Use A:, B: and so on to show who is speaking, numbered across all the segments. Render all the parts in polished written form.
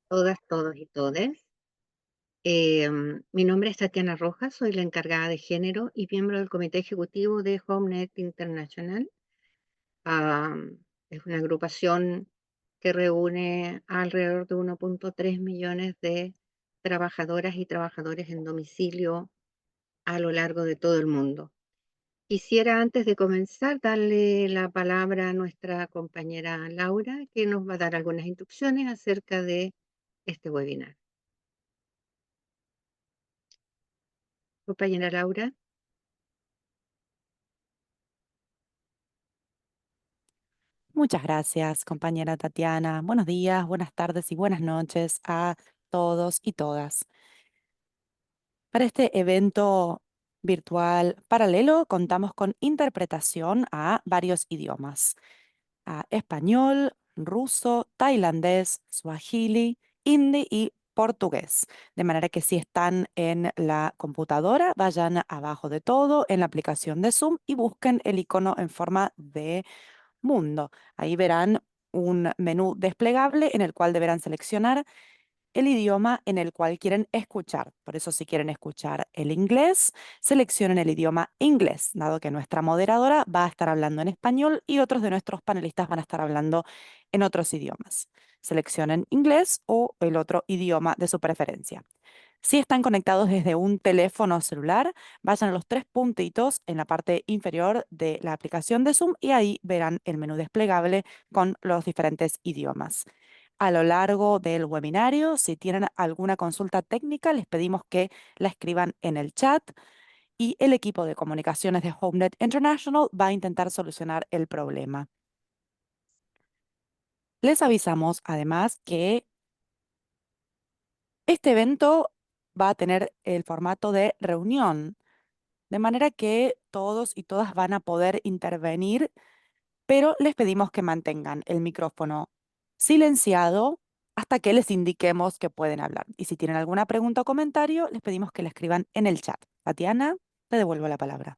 A: Todas, todos y todes. Mi nombre es Tatiana Rojas, soy la encargada de género y miembro del comité ejecutivo de HomeNet International. Es una agrupación que reúne alrededor de 1.3 millones de trabajadoras y trabajadores en domicilio a lo largo de todo el mundo. Quisiera antes de comenzar darle la palabra a nuestra compañera Laura, que nos va a dar algunas instrucciones acerca de este webinar. Compañera Laura.
B: Muchas gracias, compañera Tatiana. Buenos días, buenas tardes y buenas noches a todos y todas. Para este evento virtual paralelo contamos con interpretación a varios idiomas: a español, ruso, tailandés, swahili, hindi y portugués. De manera que si están en la computadora, vayan abajo de todo en la aplicación de Zoom y busquen el icono en forma de mundo. Ahí verán un menú desplegable en el cual deberán seleccionar el idioma en el cual quieren escuchar. Por eso, si quieren escuchar el inglés, seleccionen el idioma inglés, dado que nuestra moderadora va a estar hablando en español y otros de nuestros panelistas van a estar hablando en otros idiomas. Seleccionen inglés o el otro idioma de su preferencia. Si están conectados desde un teléfono celular, vayan a los tres puntitos en la parte inferior de la aplicación de Zoom y ahí verán el menú desplegable con los diferentes idiomas. A lo largo del webinario, si tienen alguna consulta técnica, les pedimos que la escriban en el chat y el equipo de comunicaciones de HomeNet International va a intentar solucionar el problema. Les avisamos además que este evento va a tener el formato de reunión, de manera que todos y todas van a poder intervenir, pero les pedimos que mantengan el micrófono silenciado hasta que les indiquemos que pueden hablar. Y si tienen alguna pregunta o comentario, les pedimos que la escriban en el chat. Tatiana, te devuelvo la palabra.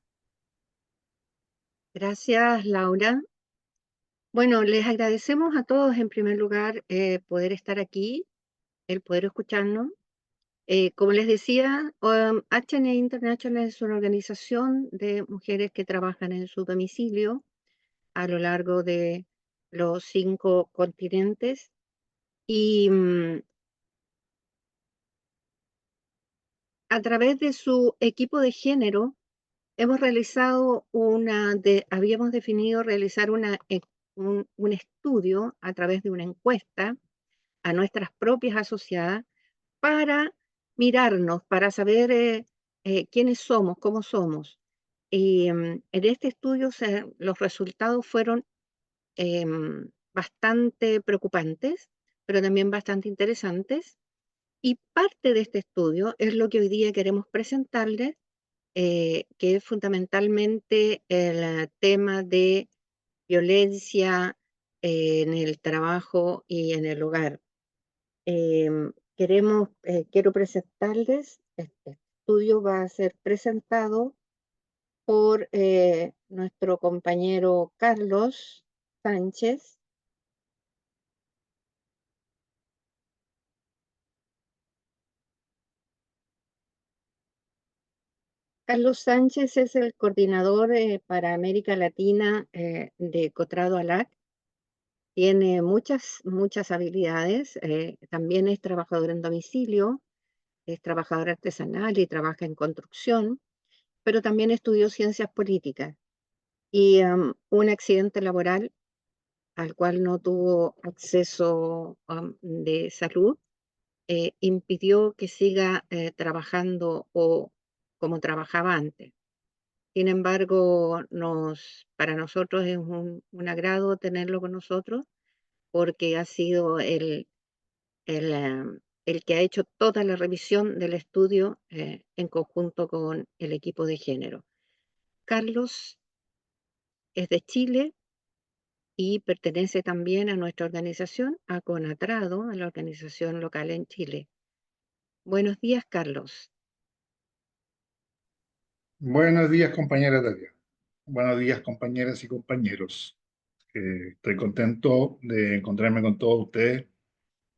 A: Gracias, Laura. Bueno, les agradecemos a todos en primer lugar poder estar aquí, el poder escucharnos. Como les decía, HN International es una organización de mujeres que trabajan en su domicilio a lo largo de los 5 continentes y a través de su equipo de género hemos realizado habíamos definido realizar un estudio a través de una encuesta a nuestras propias asociadas para mirarnos, para saber quiénes somos, cómo somos. Y en este estudio los resultados fueron bastante preocupantes, pero también bastante interesantes. Y parte de este estudio es lo que hoy día queremos presentarles, que es fundamentalmente el tema de violencia en el trabajo y en el hogar. Quiero presentarles, este estudio va a ser presentado por nuestro compañero Carlos Sánchez. Carlos Sánchez es el coordinador para América Latina de Cotrado ALAC. Tiene muchas habilidades. También es trabajador en domicilio, es trabajador artesanal y trabaja en construcción, pero también estudió ciencias políticas. Y un accidente laboral al cual no tuvo acceso de salud impidió que siga trabajando o como trabajaba antes. Sin embargo, para nosotros es un agrado tenerlo con nosotros porque ha sido el que ha hecho toda la revisión del estudio en conjunto con el equipo de género. Carlos es de Chile y pertenece también a nuestra organización, a CONATRADO, a la organización local en Chile. Buenos días, Carlos.
C: Buenos días, compañera Tatiana. Buenos días, compañeras y compañeros. Estoy contento de encontrarme con todos ustedes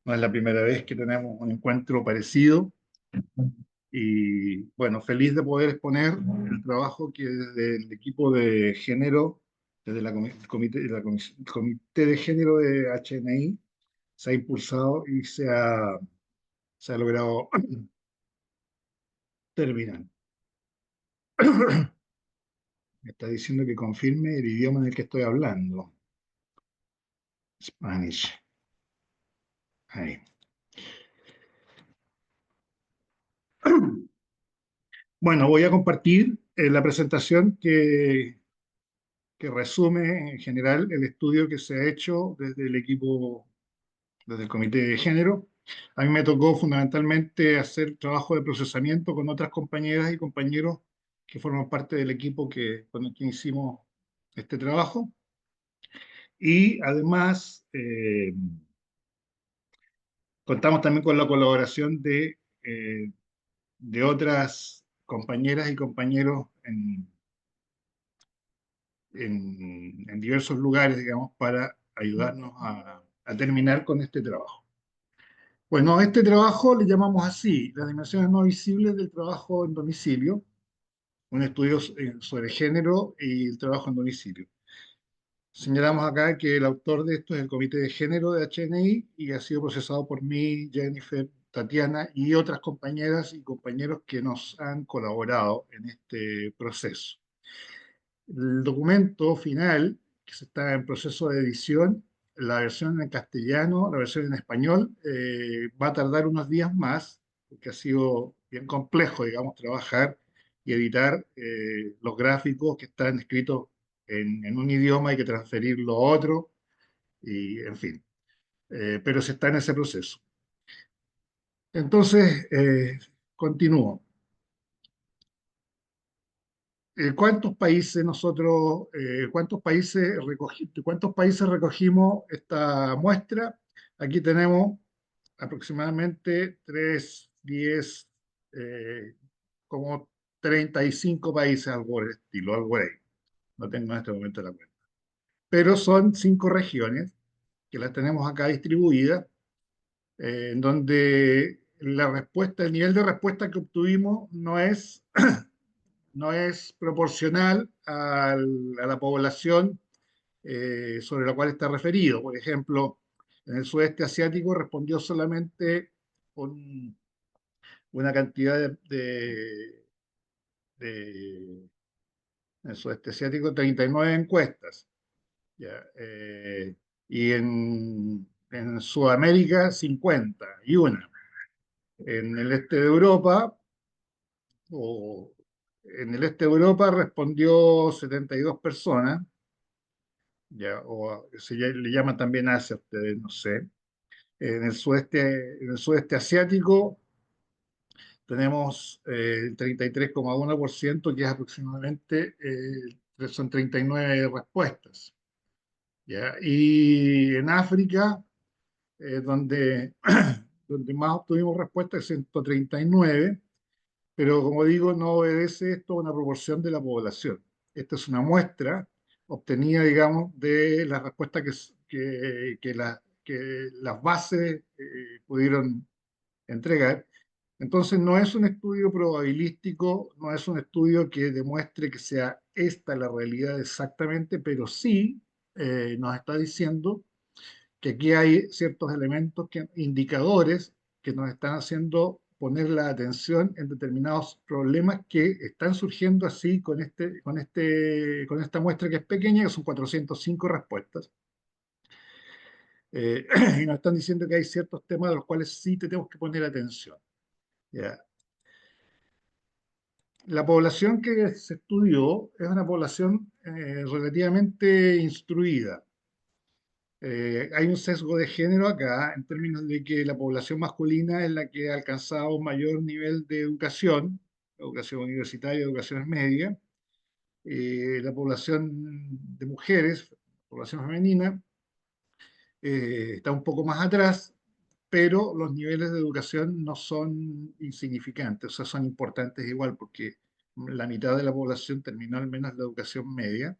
C: No es la primera vez que tenemos un encuentro parecido y bueno, feliz de poder exponer el trabajo que desde el equipo de género, desde el comité de género de HNI, se ha impulsado y se ha logrado terminar. Me está diciendo que confirme el idioma en el que estoy hablando. Spanish. Ahí. Bueno, voy a compartir la presentación que resume en general el estudio que se ha hecho desde el equipo, desde el Comité de Género. A mí me tocó fundamentalmente hacer trabajo de procesamiento con otras compañeras y compañeros que forman parte del equipo con el que hicimos este trabajo. Y además contamos también con la colaboración de otras compañeras y compañeros en diversos lugares, digamos, para ayudarnos a terminar con este trabajo. Bueno, a este trabajo le llamamos así, las dimensiones no visibles del trabajo en domicilio, un estudio sobre género y el trabajo en domicilio. Señalamos acá que el autor de esto es el Comité de Género de HNI y ha sido procesado por mí, Jennifer, Tatiana y otras compañeras y compañeros que nos han colaborado en este proceso. El documento final, que se está en proceso de edición, la versión en castellano, la versión en español, va a tardar unos días más, porque ha sido bien complejo, digamos, trabajar y editar los gráficos que están escritos en un idioma, hay que transferirlo a otro, y en fin, pero se está en ese proceso. Entonces, continúo. ¿Cuántos países recogimos esta muestra? Aquí tenemos aproximadamente 3, 10, como 35 países, algo por el estilo, algo por ahí. No tengo en este momento la cuenta. Pero son 5 regiones que las tenemos acá distribuidas, en donde la respuesta, el nivel de respuesta que obtuvimos no es proporcional a la población sobre la cual está referido. Por ejemplo, en el sudeste asiático respondió solamente un- una cantidad de- en el sudeste asiático, 39 encuestas. ¿Ya? Y en Sudamérica, 51. En el este de Europa, o en el este de Europa respondió 72 personas, ya, o le llaman también Asia, ustedes no sé. En el sudeste asiático tenemos el 33,1%, que es aproximadamente, son 39 respuestas. ¿Ya? Y en África, donde, donde más obtuvimos respuestas, 139, pero como digo, no obedece esto a una proporción de la población. Esta es una muestra obtenida, digamos, de las respuestas que las bases pudieron entregar. Entonces, no es un estudio probabilístico, no es un estudio que demuestre que sea esta la realidad exactamente, pero sí nos está diciendo que aquí hay ciertos elementos, indicadores que nos están haciendo poner la atención en determinados problemas que están surgiendo así con esta muestra que es pequeña, que son 405 respuestas. Y nos están diciendo que hay ciertos temas de los cuales sí tenemos que poner atención. ¿Ya? La población que se estudió es una población relativamente instruida. Hay un sesgo de género acá en términos de que la población masculina es la que ha alcanzado un mayor nivel de educación universitaria, educación media. La población de mujeres, población femenina, está un poco más atrás, pero los niveles de educación no son insignificantes, o sea, son importantes igual, porque la mitad de la población terminó al menos la educación media,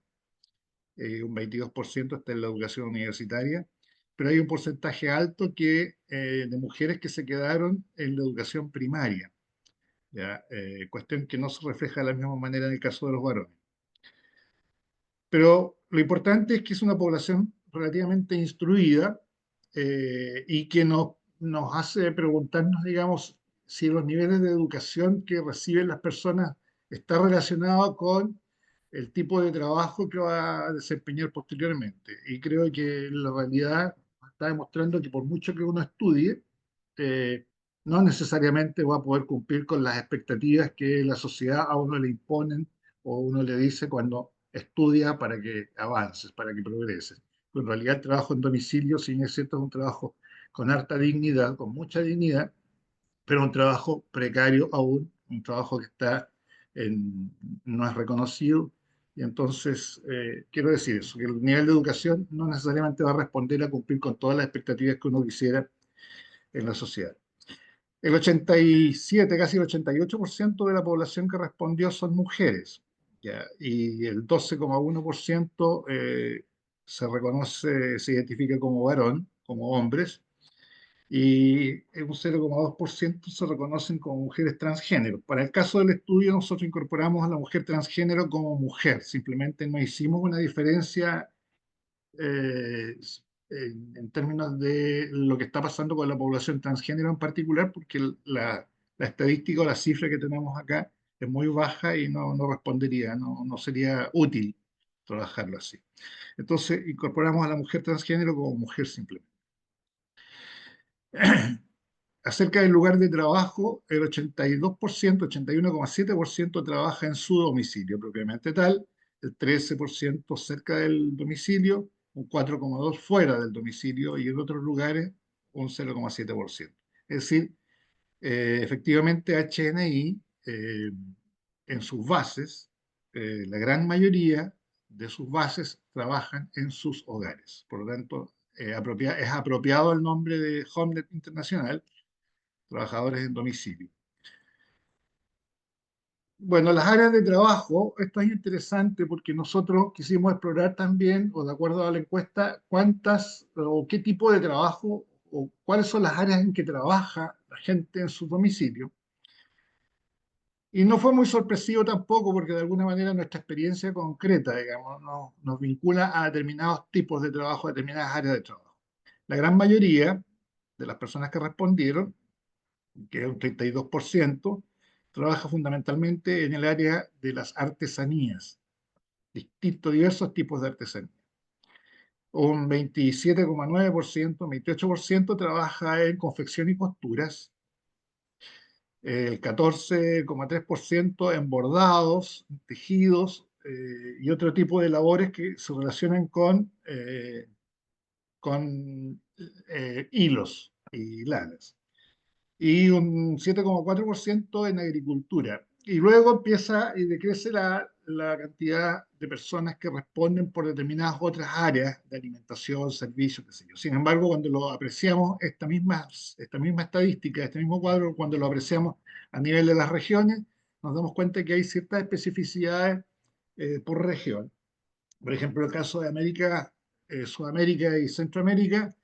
C: un 22% está en la educación universitaria, pero hay un porcentaje alto de mujeres que se quedaron en la educación primaria, ¿ya? Cuestión que no se refleja de la misma manera en el caso de los varones. Pero lo importante es que es una población relativamente instruida, y que nos hace preguntarnos, digamos, si los niveles de educación que reciben las personas están relacionados con el tipo de trabajo que va a desempeñar posteriormente. Y creo que la realidad está demostrando que por mucho que uno estudie, eh, no necesariamente va a poder cumplir con las expectativas que la sociedad a uno le imponen o uno le dice cuando estudia para que avances, para que progreses. En realidad el trabajo en domicilio, si bien es cierto, es un trabajo con harta dignidad, con mucha dignidad, pero un trabajo precario aún, un trabajo que no es reconocido. Y entonces, quiero decir eso, que el nivel de educación no necesariamente va a responder a cumplir con todas las expectativas que uno quisiera en la sociedad. El 87, casi el 88% de la población que respondió son mujeres, ¿ya? Y el 12,1% se identifica como varón, como hombres, y un 0,2% se reconocen como mujeres transgénero. Para el caso del estudio, nosotros incorporamos a la mujer transgénero como mujer, simplemente no hicimos una diferencia eh, en términos de lo que está pasando con la población transgénero en particular, porque la estadística o la cifra que tenemos acá es muy baja y no respondería, no sería útil trabajarlo así. Entonces, incorporamos a la mujer transgénero como mujer simplemente. Acerca del lugar de trabajo, el 82%, 81,7% trabaja en su domicilio propiamente tal, el 13% cerca del domicilio, un 4,2% fuera del domicilio y en otros lugares un 0,7%. Es decir, efectivamente HNI, en sus bases, la gran mayoría de sus bases trabajan en sus hogares. Por lo tanto, es apropiado el nombre de HomeNet Internacional, trabajadores en domicilio. Bueno, las áreas de trabajo, esto es interesante porque nosotros quisimos explorar también, o de acuerdo a la encuesta, cuántas o qué tipo de trabajo o cuáles son las áreas en que trabaja la gente en su domicilio. Y no fue muy sorpresivo tampoco porque de alguna manera nuestra experiencia concreta, digamos, nos vincula a determinados tipos de trabajo, a determinadas áreas de trabajo. La gran mayoría de las personas que respondieron, que es un 32%, trabaja fundamentalmente en el área de las artesanías, diversos tipos de artesanía. Un 27,9%, 28% trabaja en confección y costuras, el 14,3% en bordados, tejidos, y otro tipo de labores que se relacionan con hilos y lanas, y un 7,4% en agricultura. Y luego empieza y decrece la cantidad de personas que responden por determinadas otras áreas de alimentación, servicios, qué sé yo. Sin embargo, cuando lo apreciamos, esta misma estadística, este mismo cuadro, cuando lo apreciamos a nivel de las regiones, nos damos cuenta que hay ciertas especificidades por región. Por ejemplo, el caso de América, Sudamérica y Centroamérica,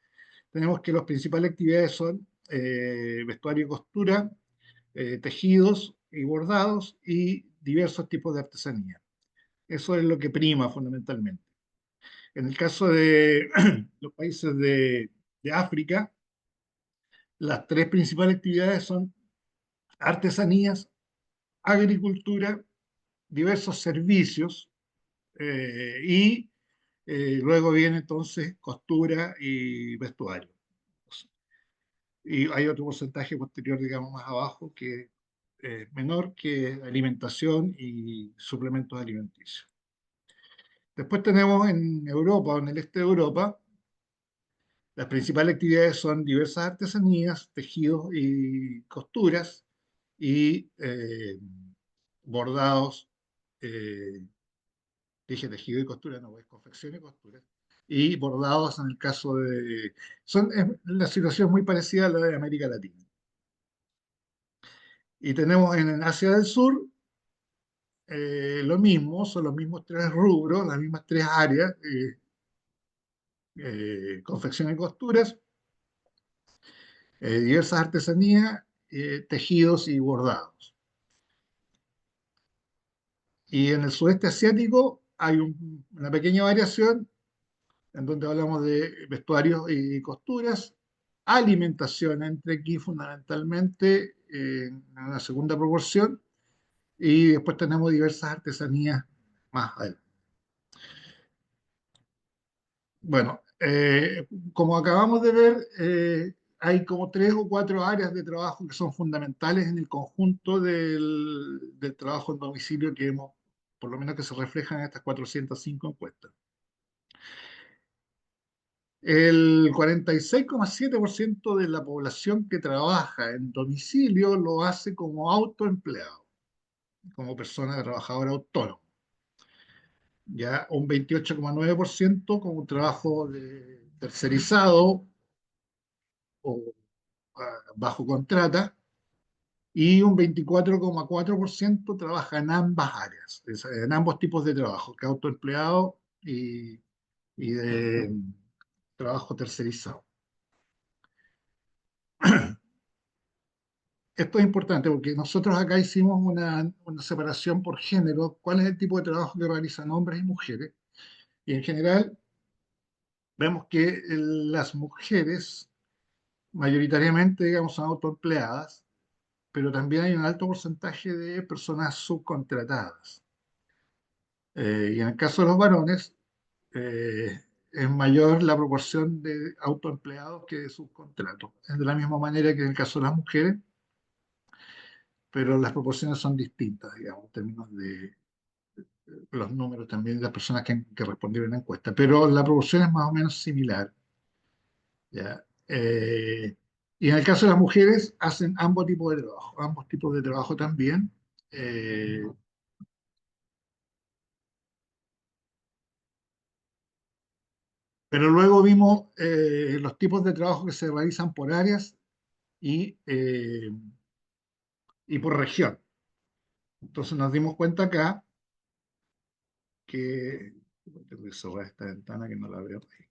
C: tenemos que las principales actividades son vestuario y costura, tejidos y bordados y diversos tipos de artesanía. Eso es lo que prima fundamentalmente. En el caso de los países de África, las tres principales actividades son artesanías, agricultura, diversos servicios, y luego viene entonces costura y vestuario. Y hay otro porcentaje posterior, digamos, más abajo, que es menor, que alimentación y suplementos alimenticios. Después tenemos en Europa, en el este de Europa, las principales actividades son diversas artesanías, tejidos y costuras, y bordados, eh, dije tejido y costura, no, es confección y costura, y bordados en el caso de... La situación es muy parecida a la de América Latina. Y tenemos en Asia del Sur lo mismo, son los mismos tres rubros, las mismas tres áreas, confección y costuras, diversas artesanías, tejidos y bordados. Y en el sudeste asiático hay una pequeña variación en donde hablamos de vestuarios y costuras, alimentación entre aquí fundamentalmente en una segunda proporción, y después tenemos diversas artesanías más adelante. Bueno, como acabamos de ver, hay como 3 o 4 áreas de trabajo que son fundamentales en el conjunto del trabajo en domicilio que hemos, por lo menos que se reflejan en estas 405 encuestas. El 46,7% de la población que trabaja en domicilio lo hace como autoempleado, como persona trabajadora autónoma. Ya un 28,9% como un trabajo tercerizado o bajo contrata, y un 24,4% trabaja en ambas áreas, en ambos tipos de trabajo, que autoempleado y de trabajo tercerizado. Esto es importante porque nosotros acá hicimos una separación por género, cuál es el tipo de trabajo que realizan hombres y mujeres, y en general vemos que las mujeres mayoritariamente, digamos, son autoempleadas, pero también hay un alto porcentaje de personas subcontratadas. Y en el caso de los varones, es mayor la proporción de autoempleados que de subcontratos. Es de la misma manera que en el caso de las mujeres, pero las proporciones son distintas, digamos, en términos de los números también de las personas que respondieron a la encuesta. Pero la proporción es más o menos similar, ¿ya? Y en el caso de las mujeres, hacen ambos tipos de trabajo también. eh, pero luego vimos los tipos de trabajo que se realizan por áreas y, eh, y por región. Entonces nos dimos cuenta acá que... Tengo que cerrar esta ventana que no la veo ahí.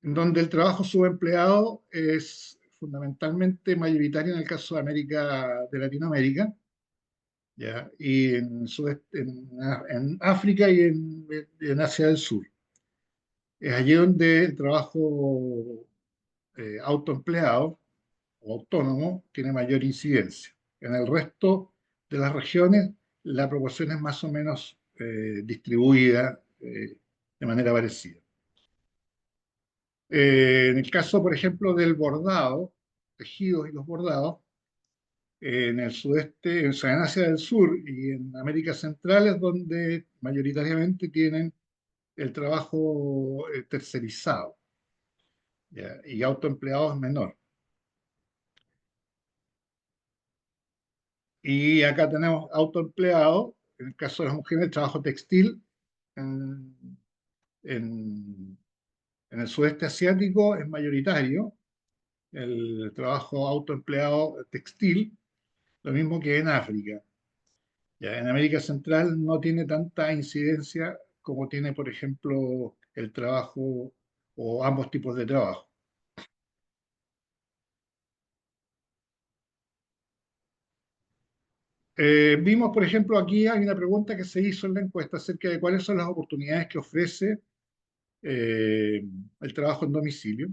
C: En donde el trabajo subempleado es fundamentalmente mayoritario en el caso de Latinoamérica, ¿ya? Y en África y en Asia del Sur. Es allí donde el trabajo autoempleado o autónomo tiene mayor incidencia. En el resto de las regiones, la proporción es más o menos distribuida de manera parecida. En el caso, por ejemplo, del bordado, tejidos y los bordados, en el sudeste, en Asia del Sur y en América Central es donde mayoritariamente tienen el trabajo tercerizado, ¿ya? Y autoempleado es menor. Y acá tenemos autoempleado, en el caso de las mujeres, el trabajo textil en, en- en el sudeste asiático es mayoritario, el trabajo autoempleado textil, lo mismo que en África. Ya, en América Central no tiene tanta incidencia como tiene, por ejemplo, el trabajo o ambos tipos de trabajo. Vimos, por ejemplo, aquí hay una pregunta que se hizo en la encuesta acerca de cuáles son las oportunidades que ofrece eh, el trabajo en domicilio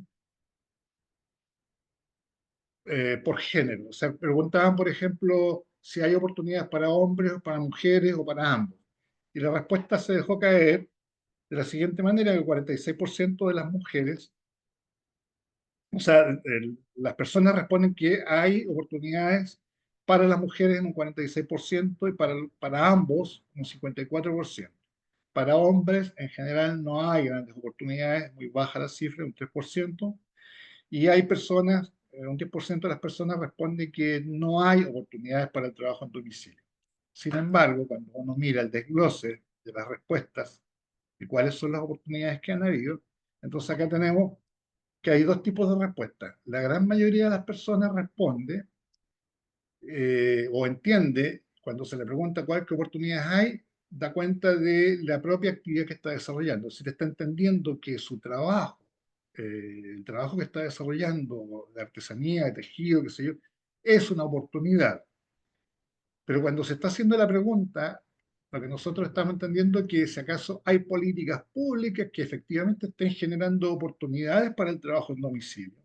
C: por género. O sea, preguntaban, por ejemplo, si hay oportunidades para hombres, para mujeres o para ambos. Y la respuesta se dejó caer de la siguiente manera: que el 46% de las mujeres, o sea, las personas responden que hay oportunidades para las mujeres en un 46% y para ambos un 54%. Para hombres, en general, no hay grandes oportunidades, muy baja la cifra, un 3%. Y hay personas, un 10% de las personas responden que no hay oportunidades para el trabajo en domicilio. Sin embargo, cuando uno mira el desglose de las respuestas y cuáles son las oportunidades que han habido, entonces acá tenemos que hay 2 tipos de respuestas. La gran mayoría de las personas responde o entiende, cuando se le pregunta cuáles oportunidades hay, da cuenta de la propia actividad que está desarrollando. Si está entendiendo que su trabajo, el trabajo que está desarrollando de artesanía, de tejido, qué sé yo, es una oportunidad. Pero cuando se está haciendo la pregunta, lo que nosotros estamos entendiendo es que si acaso hay políticas públicas que efectivamente estén generando oportunidades para el trabajo en domicilio.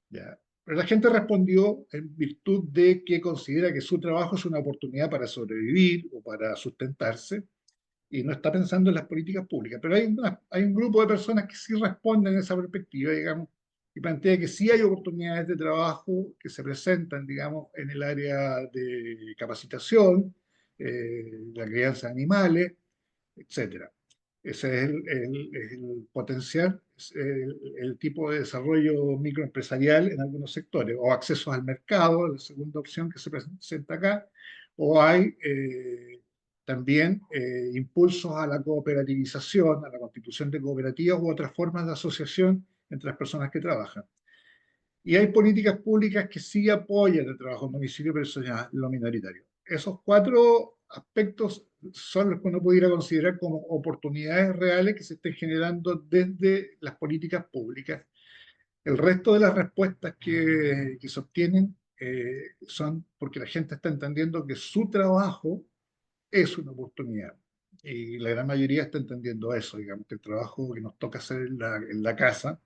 C: ¿Ya? Pero la gente respondió en virtud de que considera que su trabajo es una oportunidad para sobrevivir o para sustentarse y no está pensando en las políticas públicas. Pero hay un grupo de personas que sí responden en esa perspectiva, digamos, y plantea que sí hay oportunidades de trabajo que se presentan, digamos, en el área de capacitación, la crianza de animales, etcétera. Ese es el potencial, es el tipo de desarrollo microempresarial en algunos sectores, o accesos al mercado, la segunda opción que se presenta acá, o hay también impulsos a la cooperativización, a la constitución de cooperativas u otras formas de asociación entre las personas que trabajan. Y hay políticas públicas que sí apoyan el trabajo en domicilio, pero eso ya es lo minoritario. Esos cuatro aspectos son los que uno pudiera considerar como oportunidades reales que se estén generando desde las políticas públicas. El resto de las respuestas que se obtienen son porque la gente está entendiendo que su trabajo es una oportunidad. Y la gran mayoría está entendiendo eso, digamos, que el trabajo que nos toca hacer en la casa,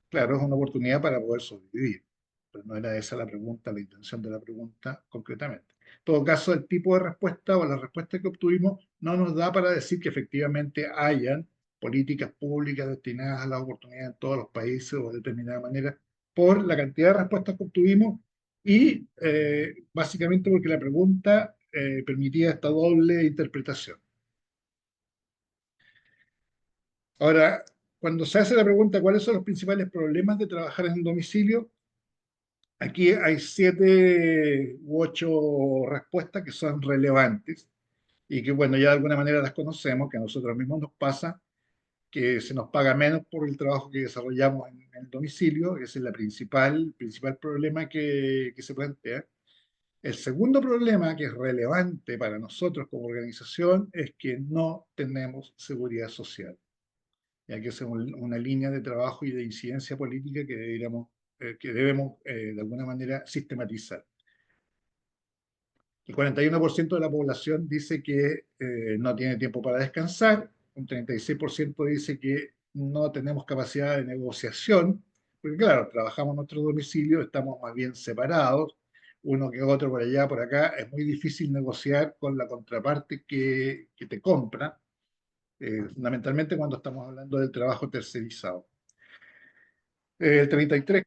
C: claro, es una oportunidad para poder sobrevivir, pero no era esa la pregunta, la intención de la pregunta concretamente. En todo caso, el tipo de respuesta o la respuesta que obtuvimos no nos da para decir que efectivamente hayan políticas públicas destinadas a la oportunidad en todos los países o de determinada manera, por la cantidad de respuestas que obtuvimos y básicamente porque la pregunta permitía esta doble interpretación. Ahora, cuando se hace la pregunta cuáles son los principales problemas de trabajar en domicilio, aquí hay 7 u 8 respuestas que son relevantes y que, bueno, ya de alguna manera las conocemos, que a nosotros mismos nos pasa, que se nos paga menos por el trabajo que desarrollamos en el domicilio. Ese es el principal problema que se plantea. El segundo problema que es relevante para nosotros como organización es que no tenemos seguridad social, ya que es una línea de trabajo y de incidencia política que debemos de alguna manera sistematizar. El 41% de la población dice que no tiene tiempo para descansar, un 36% dice que no tenemos capacidad de negociación, porque claro, trabajamos en nuestro domicilio, estamos más bien separados, uno que otro por allá, por acá, es muy difícil negociar con la contraparte que te compra, fundamentalmente cuando estamos hablando del trabajo tercerizado. El 33%.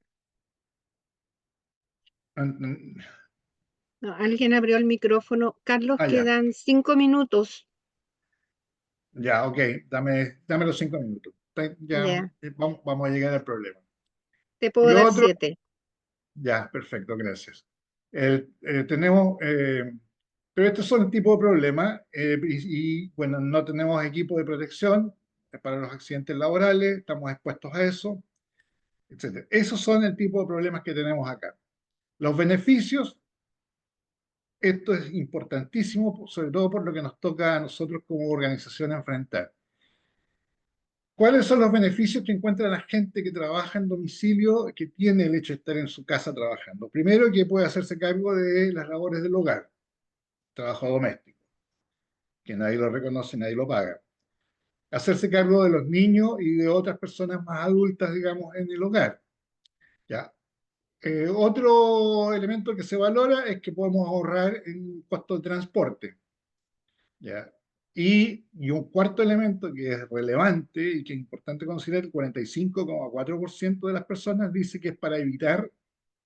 A: No, alguien abrió el micrófono. Carlos,
C: Ya.
A: quedan 5 minutos.
C: Ya, ok, dame los 5 minutos. Ya
A: Ya,
C: vamos a llegar al problema.
A: te
C: Y
A: puedo
C: lo
A: dar
C: otro,
A: 7.
C: ya, perfecto, gracias. Tenemos, pero estos son el tipo de problemas bueno, no tenemos equipo de protección para los accidentes laborales, estamos expuestos a eso, etcétera. Esos son el tipo de problemas que tenemos acá. Los beneficios, esto es importantísimo, sobre todo por lo que nos toca a nosotros como organización enfrentar. ¿Cuáles son los beneficios que encuentra la gente que trabaja en domicilio, que tiene el hecho de estar en su casa trabajando? Primero, que puede hacerse cargo de las labores del hogar, trabajo doméstico, que nadie lo reconoce, nadie lo paga. Hacerse cargo de los niños y de otras personas más adultas, digamos, en el hogar. ¿Ya? Otro elemento que se valora es que podemos ahorrar en costos de transporte. ¿Ya? Y un cuarto elemento que es relevante y que es importante considerar, el 45,4% de las personas dice que es para evitar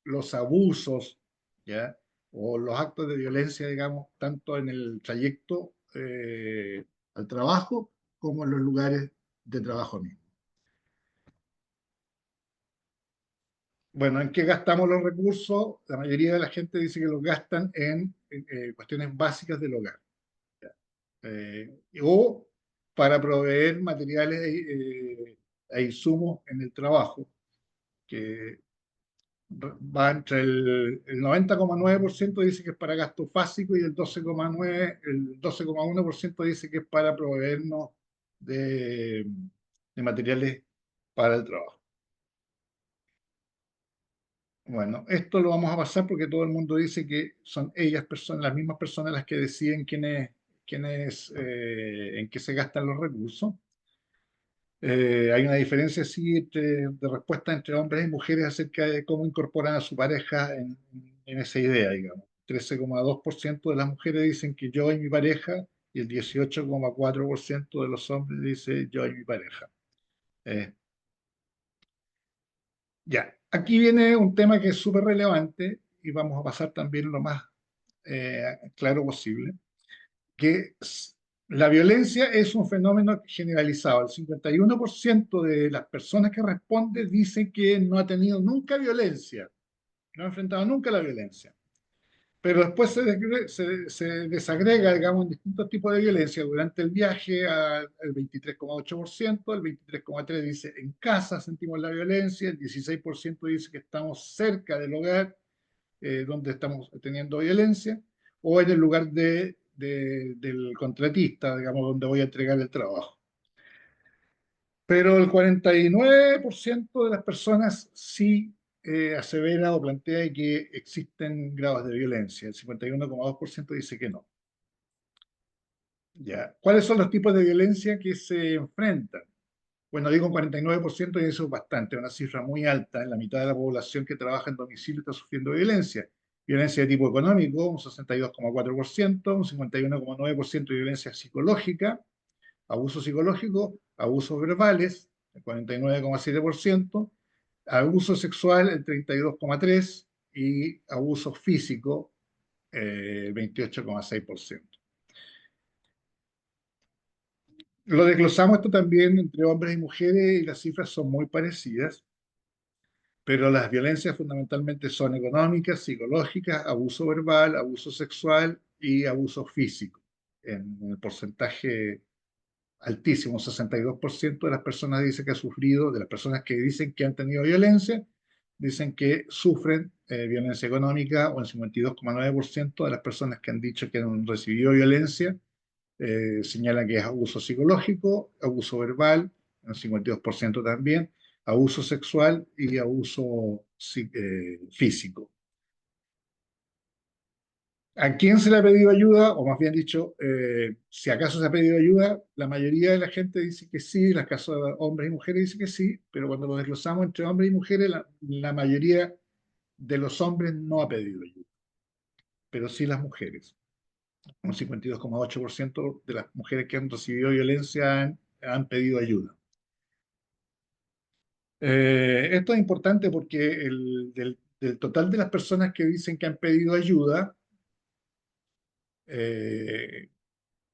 C: los abusos, ¿ya? O los actos de violencia, digamos, tanto en el trayecto al trabajo como en los lugares de trabajo mismo. Bueno, ¿en qué gastamos los recursos? La mayoría de la gente dice que los gastan en cuestiones básicas del hogar. O para proveer materiales e insumos en el trabajo, que va entre el 90,9% dice que es para gasto básico y el 12,1% dice que es para proveernos de, de materiales para el trabajo. Bueno, esto lo vamos a pasar porque todo el mundo dice que son ellas personas, las mismas personas las que deciden en qué se gastan los recursos. Hay una diferencia sí de respuesta entre hombres y mujeres acerca de cómo incorporan a su pareja en esa idea, digamos. 13,2% de las mujeres dicen que yo y mi pareja y el 18,4% de los hombres dice yo y mi pareja. Eh, ya, aquí viene un tema que es súper relevante y vamos a pasar también lo más claro posible, que la violencia es un fenómeno generalizado. El 51% de las personas que responden dicen que no ha tenido nunca violencia, no ha enfrentado nunca la violencia. Pero después se desagrega, digamos, en distintos tipos de violencia. Durante el viaje al 23,8%, el 23,3% dice en casa sentimos la violencia, el 16% dice que estamos cerca del hogar donde estamos teniendo violencia, o en el lugar del contratista, digamos, donde voy a entregar el trabajo. Pero el 49% de las personas sí asevera o plantea que existen grados de violencia. El 51,2% dice que no. Ya. ¿Cuáles son los tipos de violencia que se enfrentan? Bueno, digo un 49% y eso es bastante, una cifra muy alta. En la mitad de la población que trabaja en domicilio está sufriendo violencia. Violencia de tipo económico, un 62,4%, un 51,9% de violencia psicológica, abuso psicológico, abusos verbales, el 49,7%, abuso sexual, el 32,3%, y abuso físico, el 28,6%. Lo desglosamos esto también entre hombres y mujeres y las cifras son muy parecidas, pero las violencias fundamentalmente son económicas, psicológicas, abuso verbal, abuso sexual y abuso físico. En el porcentaje altísimo, 62% de las personas dice que ha sufrido, de las personas que dicen que han tenido violencia, dicen que sufren violencia económica, o el 52,9% de las personas que han dicho que han recibido violencia señalan que es abuso psicológico, abuso verbal, el 52% también, abuso sexual y abuso físico. ¿A quién se le ha pedido ayuda? O más bien dicho, si acaso se ha pedido ayuda, la mayoría de la gente dice que sí, en el caso de hombres y mujeres dice que sí, pero cuando lo desglosamos entre hombres y mujeres, la mayoría de los hombres no ha pedido ayuda, pero sí las mujeres. Un 52,8% de las mujeres que han recibido violencia han pedido ayuda. Esto es importante porque del total de las personas que dicen que han pedido ayuda, eh,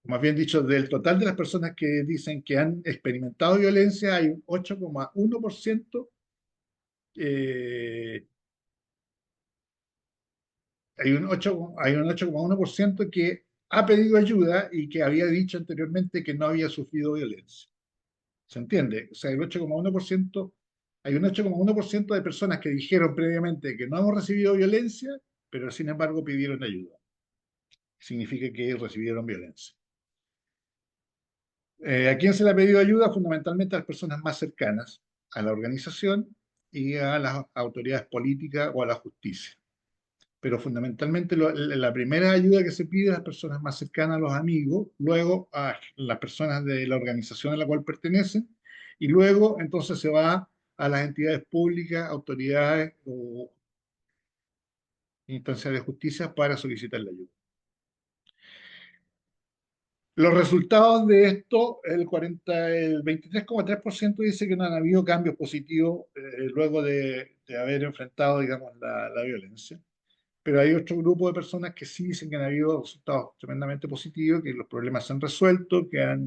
C: más bien dicho, del total de las personas que dicen que han experimentado violencia, hay un 8,1%, eh, hay un 8,1% que ha pedido ayuda y que había dicho anteriormente que no había sufrido violencia. ¿Se entiende? O sea, hay un 8,1% de personas que dijeron previamente que no hemos recibido violencia, pero sin embargo pidieron ayuda. Significa que recibieron violencia. ¿A quién se le ha pedido ayuda? Fundamentalmente a las personas más cercanas a la organización y a las autoridades políticas o a la justicia. Pero fundamentalmente la primera ayuda que se pide a las personas más cercanas, a los amigos, luego a las personas de la organización a la cual pertenecen, y luego entonces se va a las entidades públicas, autoridades o instancias de justicia para solicitar la ayuda. Los resultados de esto, el 23,3% dice que no han habido cambios positivos luego de haber enfrentado, digamos, la violencia. Pero hay otro grupo de personas que sí dicen que han habido resultados tremendamente positivos, que los problemas se han resuelto, que ha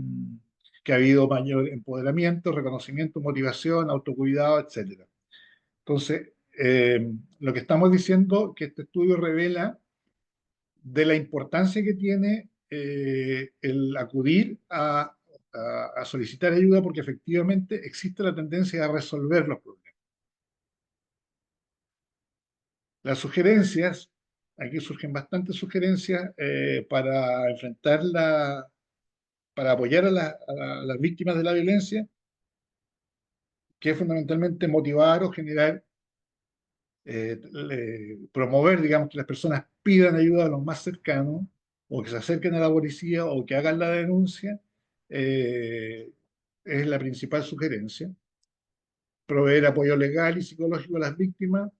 C: habido mayor empoderamiento, reconocimiento, motivación, autocuidado, etc. Entonces, lo que estamos diciendo que este estudio revela de la importancia que tiene el acudir a solicitar ayuda, porque efectivamente existe la tendencia a resolver los problemas. Las sugerencias, aquí surgen bastantes sugerencias para apoyar a las víctimas de la violencia, que es fundamentalmente motivar o generar, promover, digamos, que las personas pidan ayuda a los más cercanos, o que se acerquen a la policía, o que hagan la denuncia, eh, es la principal sugerencia. Proveer apoyo legal y psicológico a las víctimas.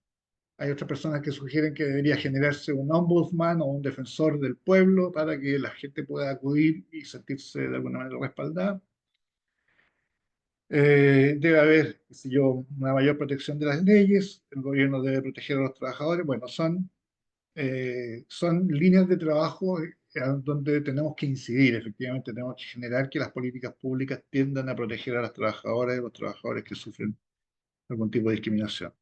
C: Hay otras personas que sugieren que debería generarse un ombudsman o un defensor del pueblo para que la gente pueda acudir y sentirse de alguna manera respaldada. Debe haber, qué sé yo, una mayor protección de las leyes, el gobierno debe proteger a los trabajadores. Bueno, son líneas de trabajo donde tenemos que incidir. Efectivamente, tenemos que generar que las políticas públicas tiendan a proteger a las trabajadoras y los trabajadores que sufren algún tipo de discriminación.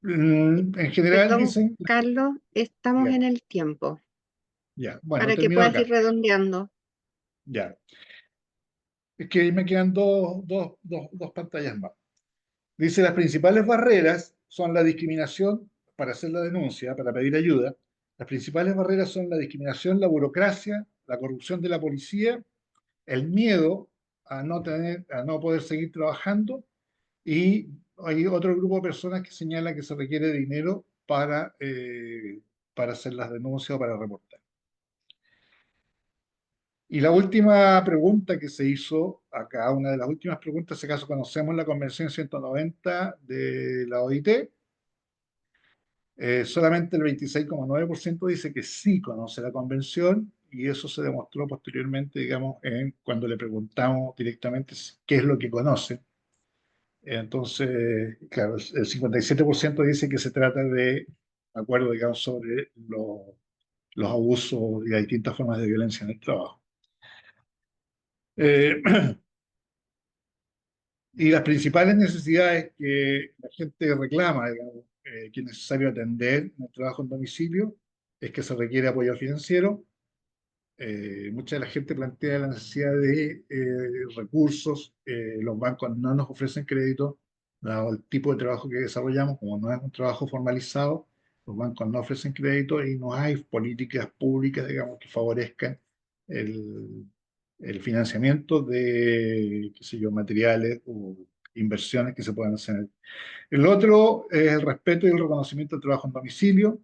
C: En general
A: Perdón,
C: dicen,
A: Carlos, estamos en
C: digamos,
A: el tiempo
C: ya, bueno,
A: para que
C: termino
A: puedas ir
C: acá,
A: redondeando.
C: ya. Es que me quedan dos pantallas más. Dice, las principales barreras son la discriminación para hacer la denuncia, para pedir ayuda. Las principales barreras son la discriminación, la burocracia, la corrupción de la policía, el miedo a no poder seguir trabajando, y hay otro grupo de personas que señala que se requiere dinero para hacer las denuncias o para reportar. Y la última pregunta que se hizo acá, una de las últimas preguntas, si acaso conocemos la Convención 190 de la OIT, solamente el 26,9% dice que sí conoce la convención, y eso se demostró posteriormente, digamos, cuando le preguntamos directamente qué es lo que conoce. Entonces, claro, el 57% dice que se trata de acuerdo, digamos, sobre los abusos y las distintas formas de violencia en el trabajo. Eh, y las principales necesidades que la gente reclama, digamos, que es necesario atender en el trabajo en domicilio, es que se requiere apoyo financiero. Mucha de la gente plantea la necesidad de recursos. Los bancos no nos ofrecen crédito, dado el tipo de trabajo que desarrollamos, como no es un trabajo formalizado, los bancos no ofrecen crédito y no hay políticas públicas, digamos, que favorezcan el, el financiamiento de, qué sé yo, materiales o inversiones que se puedan hacer. El otro es el respeto y el reconocimiento del trabajo en domicilio.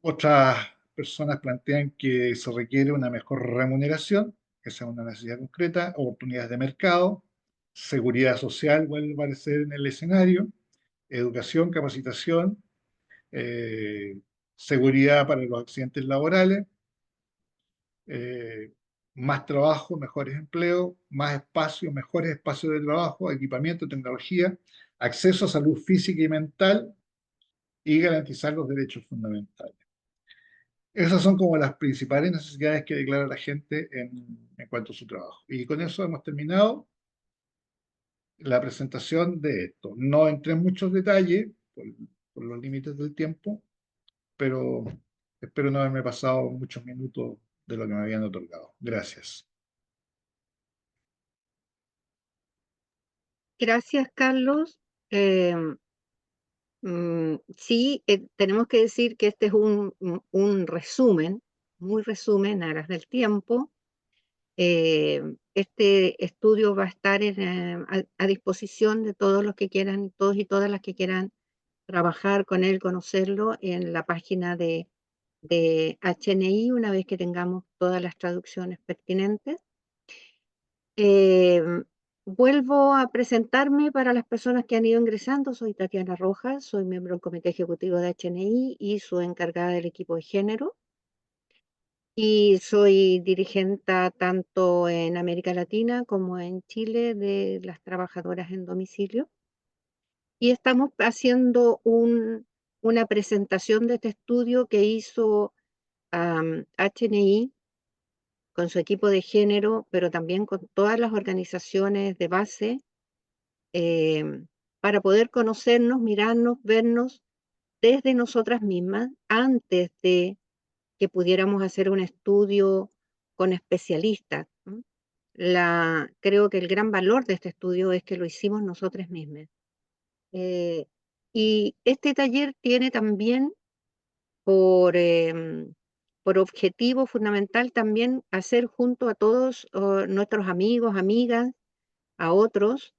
C: Otras personas plantean que se requiere una mejor remuneración, que sea una necesidad concreta, oportunidades de mercado, seguridad social, vuelve a aparecer en el escenario, educación, capacitación, eh, seguridad para los accidentes laborales, eh, más trabajo, mejores empleos, más espacios, mejores espacios de trabajo, equipamiento, tecnología, acceso a salud física y mental, y garantizar los derechos fundamentales. Esas son como las principales necesidades que declara la gente en cuanto a su trabajo. Y con eso hemos terminado la presentación de esto. No entré en muchos detalles por los límites del tiempo, pero espero no haberme pasado muchos minutos de lo que me habían otorgado. Gracias.
A: Gracias, Carlos. Eh, sí, tenemos que decir que este es un resumen, muy resumen, a aras del tiempo. Este estudio va a estar a disposición de todos los que quieran, todos y todas las que quieran trabajar con él, conocerlo en la página de HNI una vez que tengamos todas las traducciones pertinentes. Em, Vuelvo a presentarme para las personas que han ido ingresando. Soy Tatiana Rojas, soy miembro del Comité Ejecutivo de HNI y su encargada del equipo de género. Y soy dirigente tanto en América Latina como en Chile de las trabajadoras en domicilio. Y estamos haciendo una presentación de este estudio que hizo HNI con su equipo de género, pero también con todas las organizaciones de base, para poder conocernos, mirarnos, vernos desde nosotras mismas antes de que pudiéramos hacer un estudio con especialistas. Creo que el gran valor de este estudio es que lo hicimos nosotras mismas. Eh, y este taller tiene también por, por objetivo fundamental también hacer junto a todos nuestros amigos, amigas, a otros,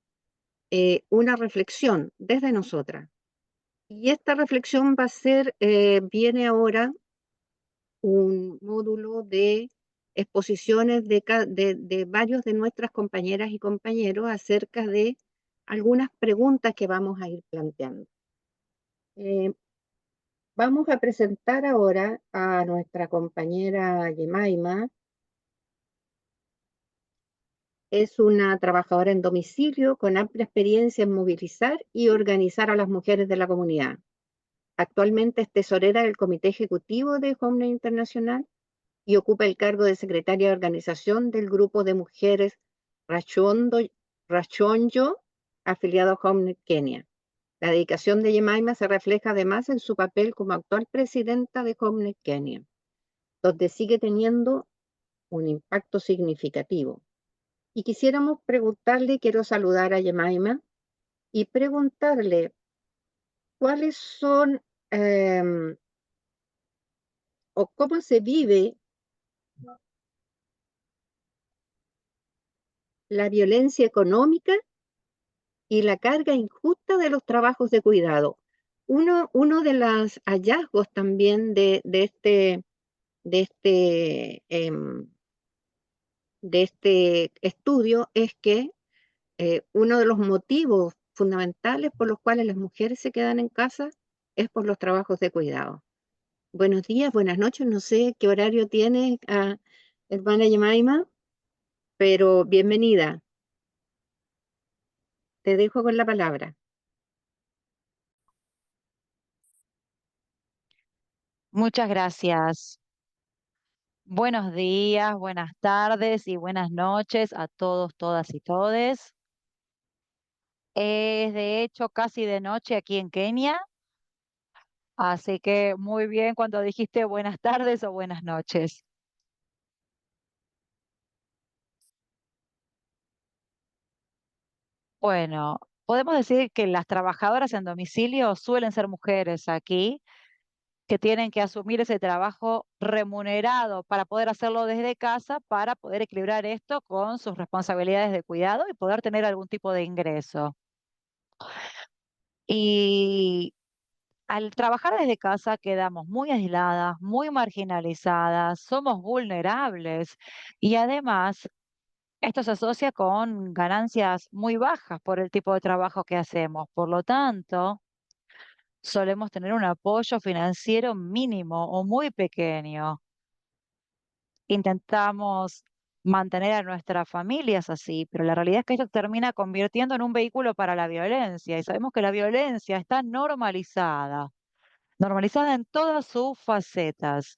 A: una reflexión desde nosotras. Y esta reflexión va a ser, viene ahora un módulo de exposiciones de varios de nuestras compañeras y compañeros acerca de algunas preguntas que vamos a ir planteando. Vamos a presentar ahora a nuestra compañera Yemaima. Es una trabajadora en domicilio con amplia experiencia en movilizar y organizar a las mujeres de la comunidad. Actualmente es tesorera del Comité Ejecutivo de Homeless Internacional y ocupa el cargo de secretaria de organización del grupo de mujeres Rachondo, Rachonjo, afiliado a Homeless Kenia. La dedicación de Yemaima se refleja además en su papel como actual presidenta de Homeless Kenia, donde sigue teniendo un impacto significativo. Y quisiéramos preguntarle, quiero saludar a Yemaima y preguntarle cuáles son o cómo se vive la violencia económica y la carga injusta de los trabajos de cuidado. Uno de los hallazgos también de este, de este estudio es que uno de los motivos fundamentales por los cuales las mujeres se quedan en casa es por los trabajos de cuidado. Buenos días, buenas noches, no sé qué horario tiene hermana Yemaima, pero bienvenida. Te dejo con la palabra.
D: Muchas gracias. Buenos días, buenas tardes y buenas noches a todos, todas y todes. Es de hecho casi de noche aquí en Kenia, así que muy bien cuando dijiste buenas tardes o buenas noches. Bueno, podemos decir que las trabajadoras en domicilio suelen ser mujeres aquí, que tienen que asumir ese trabajo remunerado para poder hacerlo desde casa, para poder equilibrar esto con sus responsabilidades de cuidado y poder tener algún tipo de ingreso. Y al trabajar desde casa quedamos muy aisladas, muy marginalizadas, somos vulnerables y además esto se asocia con ganancias muy bajas por el tipo de trabajo que hacemos. Por lo tanto, solemos tener un apoyo financiero mínimo o muy pequeño. Intentamos mantener a nuestras familias así, pero la realidad es que esto termina convirtiendo en un vehículo para la violencia y sabemos que la violencia está normalizada en todas sus facetas.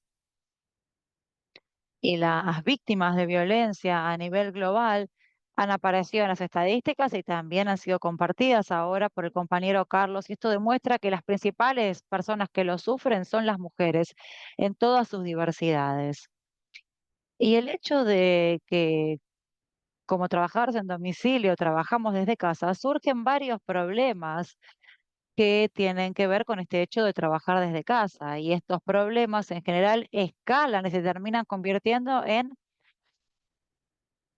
D: Y las víctimas de violencia a nivel global han aparecido en las estadísticas y también han sido compartidas ahora por el compañero Carlos. Y esto demuestra que las principales personas que lo sufren son las mujeres en todas sus diversidades. Y el hecho de que como trabajadores en domicilio trabajamos desde casa, surgen varios problemas que tienen que ver con este hecho de trabajar desde casa. Y estos problemas en general escalan y se terminan convirtiendo en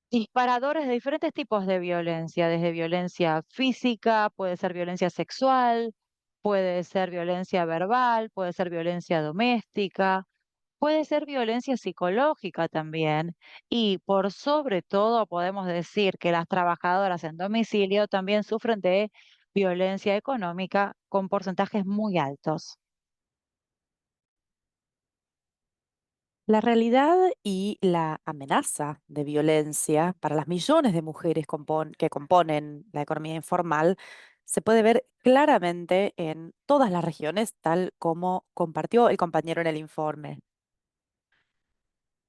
D: disparadores de diferentes tipos de violencia, desde violencia física, puede ser violencia sexual, puede ser violencia verbal, puede ser violencia doméstica, puede ser violencia psicológica también. Y por sobre todo podemos decir que las trabajadoras en domicilio también sufren de violencia económica con porcentajes muy altos.
B: La realidad y la amenaza de violencia para las millones de mujeres que componen la economía informal se puede ver claramente en todas las regiones, tal como compartió el compañero en el informe.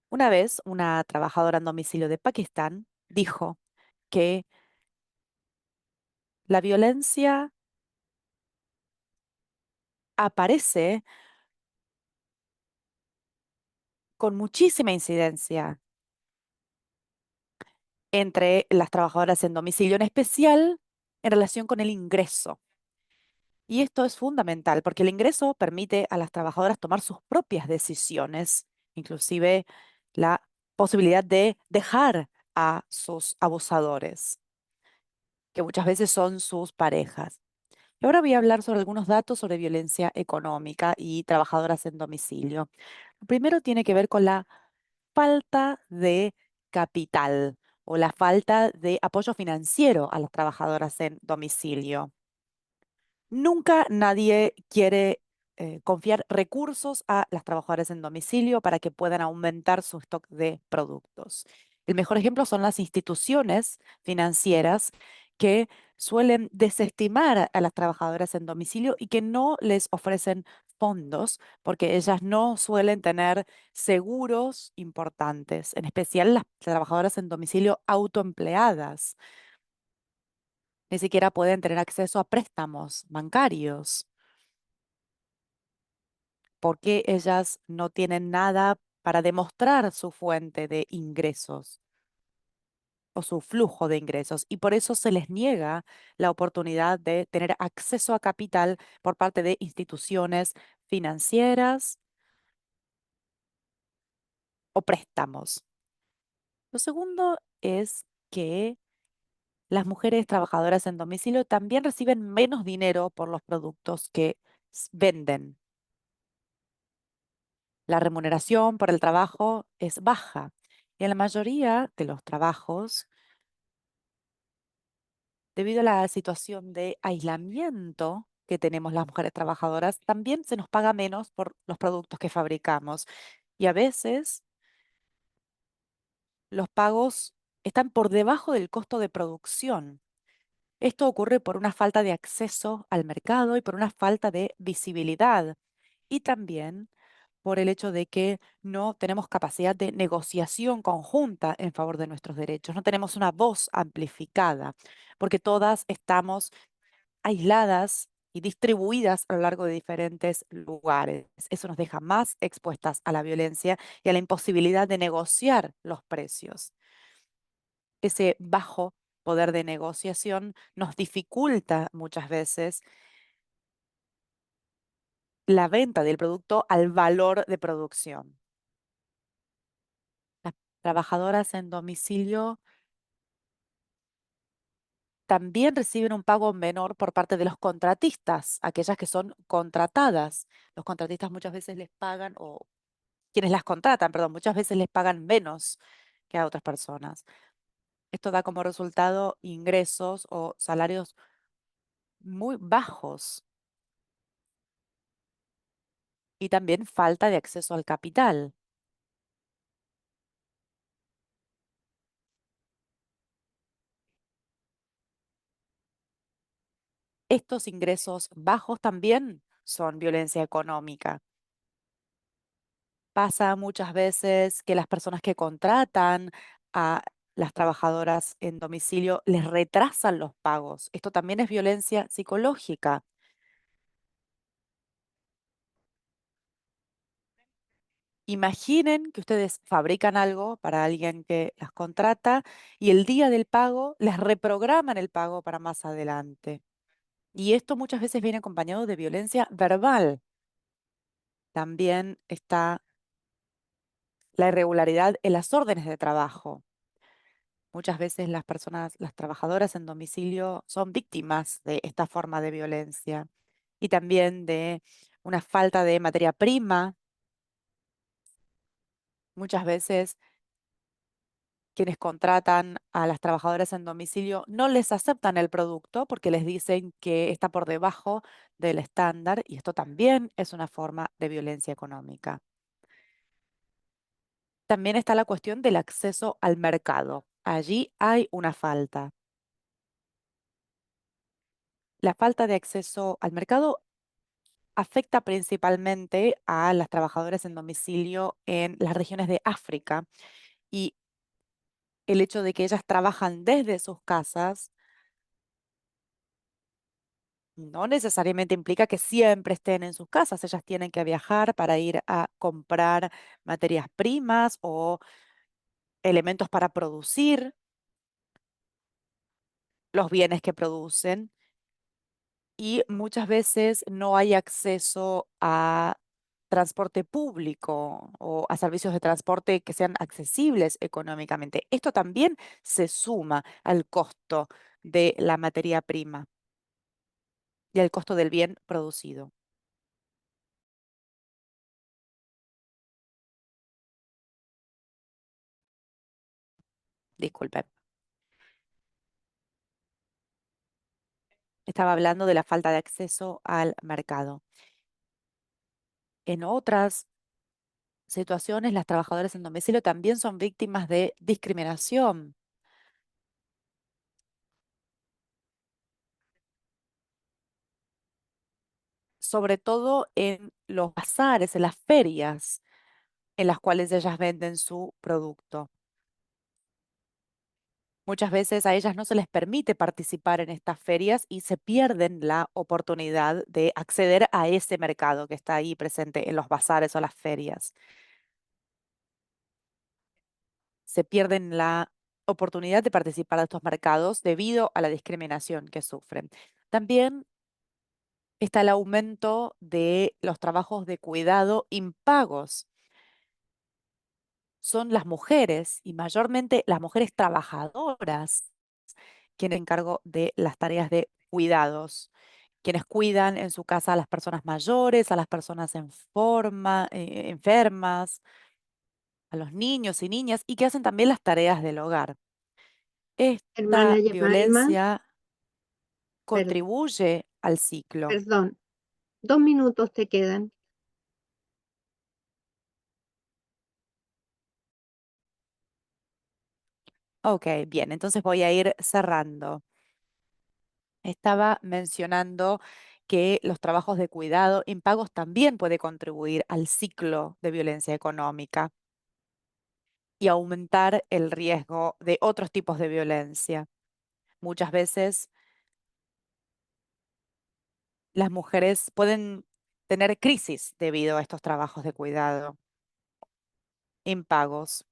B: Una vez, una trabajadora en domicilio de Pakistán dijo que la violencia aparece con muchísima incidencia entre las trabajadoras en domicilio, en especial en relación con el ingreso. Y esto es fundamental porque el ingreso permite a las trabajadoras tomar sus propias decisiones, inclusive la posibilidad de dejar a sus abusadores, que muchas veces son sus parejas. Y ahora voy a hablar sobre algunos datos sobre violencia económica y trabajadoras en domicilio. Lo primero tiene que ver con la falta de capital o la falta de apoyo financiero a las trabajadoras en domicilio. Nunca nadie quiere confiar recursos a las trabajadoras en domicilio para que puedan aumentar su stock de productos. El mejor ejemplo son las instituciones financieras que suelen desestimar a las trabajadoras en domicilio y que no les ofrecen fondos porque ellas no suelen tener seguros importantes, en especial las trabajadoras en domicilio autoempleadas. Ni siquiera pueden tener acceso a préstamos bancarios porque ellas no tienen nada para demostrar su fuente de ingresos o su flujo de ingresos y por eso se les niega la oportunidad de tener acceso a capital por parte de instituciones financieras o préstamos. Lo segundo es que las mujeres trabajadoras en domicilio también reciben menos dinero por los productos que venden. La remuneración por el trabajo es baja y en la mayoría de los trabajos, debido a la situación de aislamiento que tenemos las mujeres trabajadoras, también se nos paga menos por los productos que fabricamos. Y a veces los pagos están por debajo del costo de producción. Esto ocurre por una falta de acceso al mercado y por una falta de visibilidad. Y también por el hecho de que no tenemos capacidad de negociación conjunta en favor de nuestros derechos. No tenemos una voz amplificada, porque todas estamos aisladas y distribuidas a lo largo de diferentes lugares. Eso nos deja más expuestas a la violencia y a la imposibilidad de negociar los precios. Ese bajo poder de negociación nos dificulta muchas veces la venta del producto al valor de producción. Las trabajadoras en domicilio también reciben un pago menor por parte de los contratistas, aquellas que son contratadas. Los contratistas muchas veces les pagan, o quienes las contratan, perdón, muchas veces les pagan menos que a otras personas. Esto da como resultado ingresos o salarios muy bajos y también falta de acceso al capital. Estos ingresos bajos también son violencia económica. Pasa muchas veces que las personas que contratan a las trabajadoras en domicilio les retrasan los pagos. Esto también es violencia psicológica. Imaginen que ustedes fabrican algo para alguien que las contrata y el día del pago les reprograman el pago para más adelante. Y esto muchas veces viene acompañado de violencia verbal. También está la irregularidad en las órdenes de trabajo. Muchas veces las personas, las trabajadoras en domicilio son víctimas de esta forma de violencia y también de una falta de materia prima. Muchas veces quienes contratan a las trabajadoras en domicilio no les aceptan el producto porque les dicen que está por debajo del estándar y esto también es una forma de violencia económica. También está la cuestión del acceso al mercado. Allí hay una falta. La falta de acceso al mercado afecta principalmente a las trabajadoras en domicilio en las regiones de África y el hecho de que ellas trabajan desde sus casas no necesariamente implica que siempre estén en sus casas. Ellas tienen que viajar para ir a comprar materias primas o elementos para producir los bienes que producen. y muchas veces no hay acceso a transporte público o a servicios de transporte que sean accesibles económicamente. Esto también se suma al costo de la materia prima y al costo del bien producido. Disculpe. Estaba hablando de la falta de acceso al mercado. En otras situaciones, las trabajadoras en domicilio también son víctimas de discriminación, sobre todo en los bazares, en las ferias en las cuales ellas venden su producto. Muchas veces a ellas no se les permite participar en estas ferias y se pierden la oportunidad de acceder a ese mercado que está ahí presente en los bazares o las ferias. Se pierden la oportunidad de participar de estos mercados debido a la discriminación que sufren. También está el aumento de los trabajos de cuidado impagos. Son las mujeres y mayormente las mujeres trabajadoras quienes se encargan de las tareas de cuidados, quienes cuidan en su casa a las personas mayores, a las personas enfermas, a los niños y niñas y que hacen también las tareas del hogar.
A: Hermana
B: Esta
A: Yemaima,
B: violencia
A: per-
B: contribuye al ciclo.
A: perdón, 2 minutos te quedan.
B: Ok, bien, entonces voy a ir cerrando. Estaba mencionando que los trabajos de cuidado impagos también puede contribuir al ciclo de violencia económica y aumentar el riesgo de otros tipos de violencia. Muchas veces las mujeres pueden tener crisis debido a estos trabajos de cuidado impagos.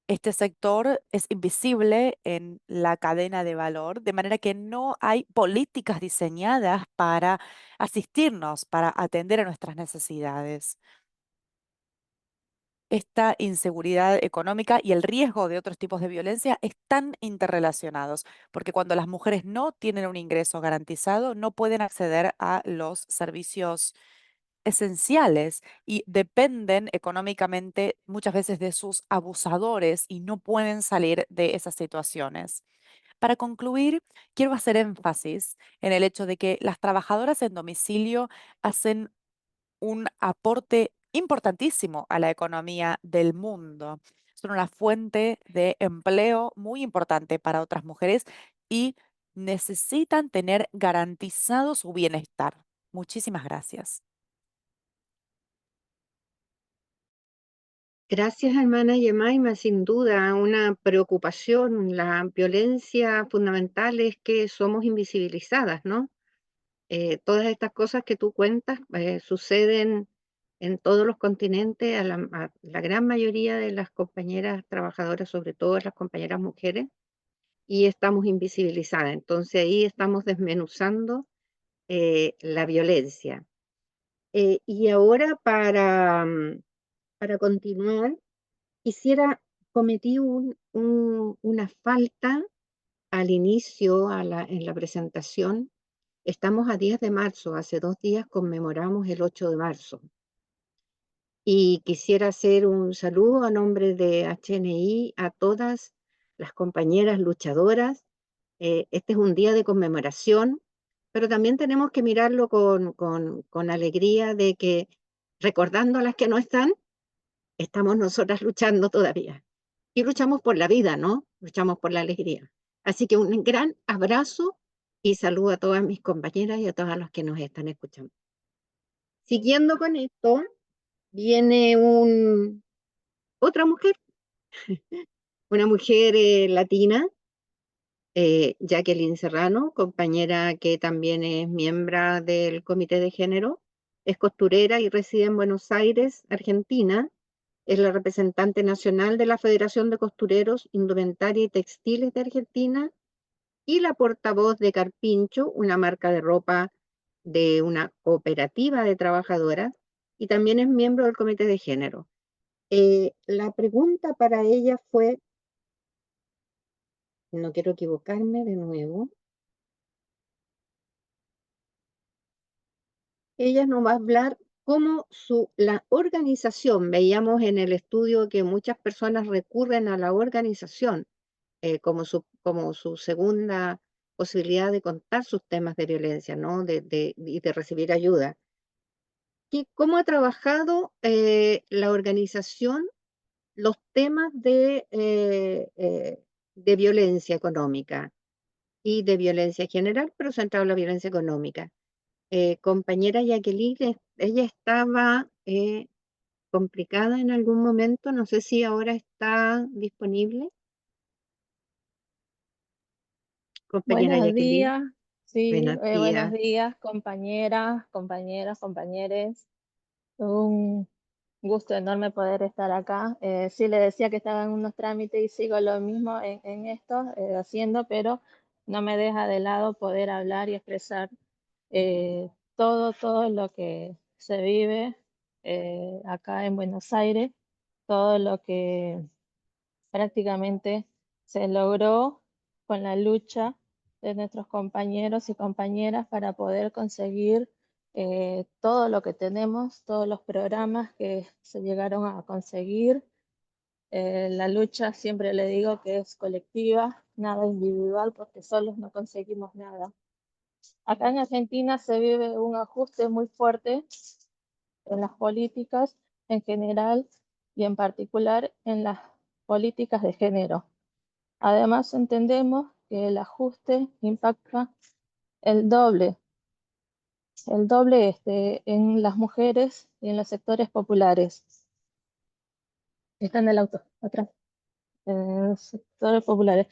B: Este sector es invisible en la cadena de valor, de manera que no hay políticas diseñadas para asistirnos, para atender a nuestras necesidades. Esta inseguridad económica y el riesgo de otros tipos de violencia están interrelacionados, porque cuando las mujeres no tienen un ingreso garantizado, no pueden acceder a los servicios esenciales y dependen económicamente muchas veces de sus abusadores y no pueden salir de esas situaciones. Para concluir, quiero hacer énfasis en el hecho de que las trabajadoras en domicilio hacen un aporte importantísimo a la economía del mundo. Son una fuente de empleo muy importante para otras mujeres y necesitan tener garantizado su bienestar. Muchísimas gracias.
A: Gracias, hermana Yemaima. Sin duda, una preocupación. La violencia fundamental es que somos invisibilizadas, ¿no? Todas estas cosas que tú cuentas suceden en todos los continentes, a la gran mayoría de las compañeras trabajadoras, sobre todo las compañeras mujeres, y estamos invisibilizadas. Entonces ahí estamos desmenuzando la violencia. Y ahora para continuar, quisiera, cometí una falta al inicio, en la presentación. Estamos a 10 de marzo, hace 2 días conmemoramos el 8 de marzo. Y quisiera hacer un saludo a nombre de HNI a todas las compañeras luchadoras. Este es un día de conmemoración, pero también tenemos que mirarlo con alegría de que, recordando a las que no están, estamos nosotras luchando todavía. Y luchamos por la vida, ¿no? Luchamos por la alegría. Así que un gran abrazo y saludo a todas mis compañeras y a todas las que nos están escuchando. Siguiendo con esto, viene otra mujer, una mujer latina, Jacqueline Serrano, compañera que también es miembro del Comité de Género, es costurera y reside en Buenos Aires, Argentina. Es la representante nacional de la Federación de Costureros, Indumentaria y Textiles de Argentina y la portavoz de Carpincho, una marca de ropa de una cooperativa de trabajadoras, y también es miembro del comité de género. La pregunta para ella fue, no quiero equivocarme de nuevo, ella nos va a hablar cómo la organización, veíamos en el estudio que muchas personas recurren a la organización como su segunda posibilidad de contar sus temas de violencia, ¿no? Y de recibir ayuda. ¿Cómo ha trabajado la organización los temas de violencia económica y de violencia general, pero centrado en la violencia económica? Compañera Jacqueline, ella estaba complicada en algún momento, no sé si ahora está disponible. Compañera
E: Buenos
A: Jacqueline,
E: días, sí,
A: buenos
E: buenos
A: días.
E: días, compañeras, compañeros, compañeres. Un gusto enorme poder estar acá. Sí, le decía que estaba en unos trámites y sigo lo mismo en esto, haciendo, pero no me deja de lado poder hablar y expresar todo lo que se vive acá en Buenos Aires, todo lo que prácticamente se logró con la lucha de nuestros compañeros y compañeras para poder conseguir todo lo que tenemos, todos los programas que se llegaron a conseguir. La lucha siempre le digo que es colectiva, nada individual, porque solos no conseguimos nada. Acá en Argentina se vive un ajuste muy fuerte en las políticas en general y en particular en las políticas de género. Además, entendemos que el ajuste impacta el doble, en las mujeres y en los sectores populares. Está en el auto, atrás. En los sectores populares.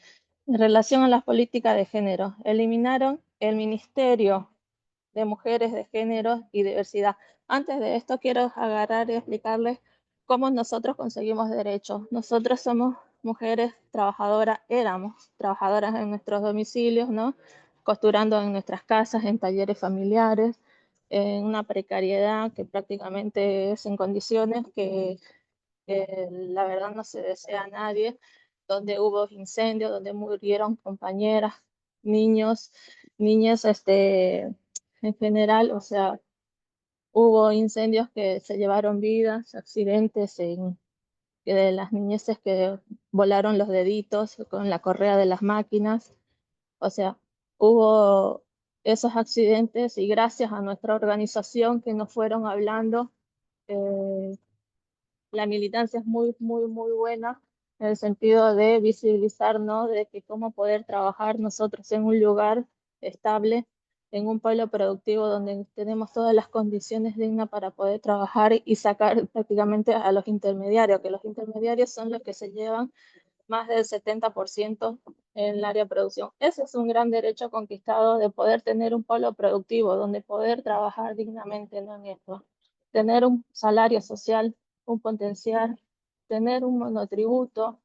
E: En relación a las políticas de género, eliminaron el Ministerio de Mujeres, de Género y Diversidad. Antes de esto, quiero agarrar y explicarles cómo nosotros conseguimos derechos. Nosotros somos mujeres trabajadoras, éramos trabajadoras en nuestros domicilios, ¿no? Costurando en nuestras casas, en talleres familiares, en una precariedad que prácticamente es en condiciones que la verdad no se desea a nadie, donde hubo incendios, donde murieron compañeras, niños, niñas, en general, o sea, hubo incendios que se llevaron vidas, accidentes de las niñeces que volaron los deditos con la correa de las máquinas, o sea, hubo esos accidentes y gracias a nuestra organización que nos fueron hablando, eh, la militancia es muy buena en el sentido de visibilizarnos, de que cómo poder trabajar nosotros en un lugar estable, en un pueblo productivo donde tenemos todas las condiciones dignas para poder trabajar y sacar prácticamente a los intermediarios, que los intermediarios son los que se llevan más del 70% en el área de producción. Ese es un gran derecho conquistado de poder tener un polo productivo donde poder trabajar dignamente, ¿no? En esto. Tener un salario social, un potencial, tener un monotributo,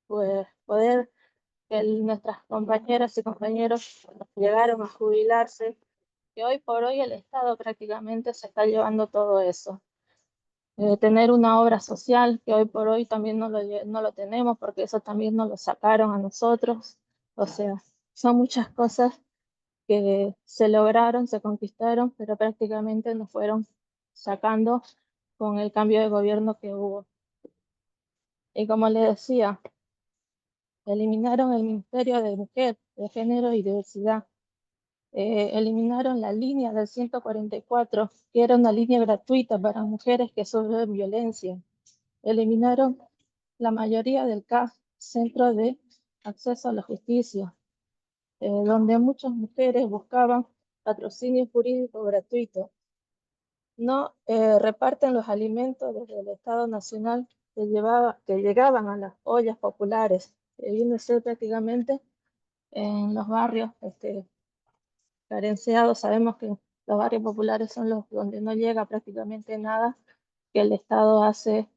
E: pues poder que nuestras compañeras y compañeros llegaron a jubilarse, que hoy por hoy el Estado prácticamente se está llevando todo eso. Tener una obra social, que hoy por hoy también no lo tenemos, porque eso también nos lo sacaron a nosotros. O sea, son muchas cosas que se lograron, se conquistaron, pero prácticamente nos fueron sacando con el cambio de gobierno que hubo. Y como les decía, eliminaron el Ministerio de Mujer, de Género y Diversidad. Eliminaron la línea del 144, que era una línea gratuita para mujeres que sufren violencia. Eliminaron la mayoría del CAF, Centro de Acceso a la Justicia, donde muchas mujeres buscaban patrocinio jurídico gratuito. No reparten los alimentos desde el Estado Nacional que llegaban a las ollas populares, que viene a ser prácticamente en los barrios carenciados. Sabemos que los barrios populares son los donde no llega prácticamente nada, que el Estado hace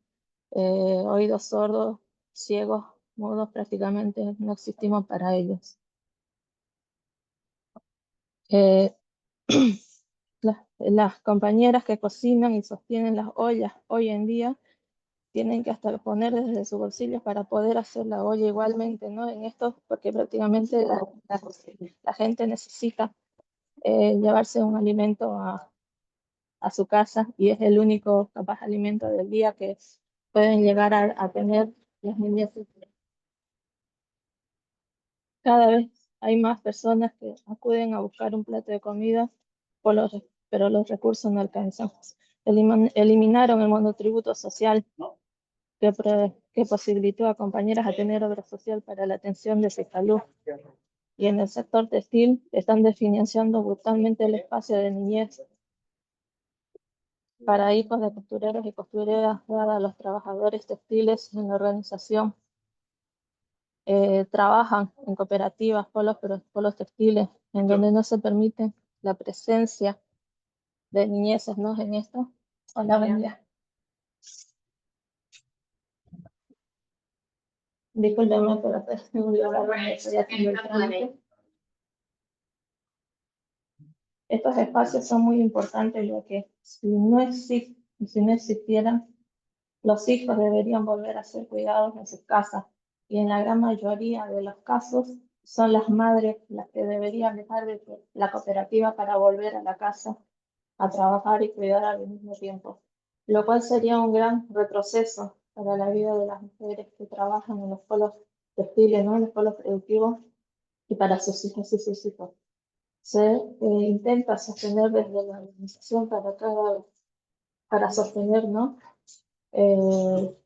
E: oídos sordos, ciegos, mudos, prácticamente no existimos para ellos. Eh, las compañeras que cocinan y sostienen las ollas hoy en día tienen que hasta poner desde sus bolsillos para poder hacer la olla igualmente, ¿no? En esto, porque prácticamente la gente necesita llevarse un alimento a su casa y es el único capaz alimento del día que pueden llegar a tener las niñas. Cada vez hay más personas que acuden a buscar un plato de comida, pero los recursos no alcanzan. Eliminaron el monotributo social que posibilitó a compañeras a tener obra social para la atención de su salud. Y en el sector textil están desfinanciando brutalmente el espacio de niñez para hijos de costureros y costureras dada a los trabajadores textiles en la organización. Trabajan en cooperativas, polos textiles, en donde no se permite la presencia de niñeces, ¿no? En esto. Hola, buen día. Discúlpeme, pero me olvidó hablar, estoy haciendo el trámite. Estos espacios son muy importantes, ya que si no existieran, los hijos deberían volver a ser cuidados en sus casas. Y en la gran mayoría de los casos son las madres las que deberían dejar de la cooperativa para volver a la casa a trabajar y cuidar al mismo tiempo, lo cual sería un gran retroceso para la vida de las mujeres que trabajan en los polos textiles, ¿no? En los polos productivos y para sus hijos y sus hijos. Se intenta sostener desde la organización para sostener, ¿no? Eh,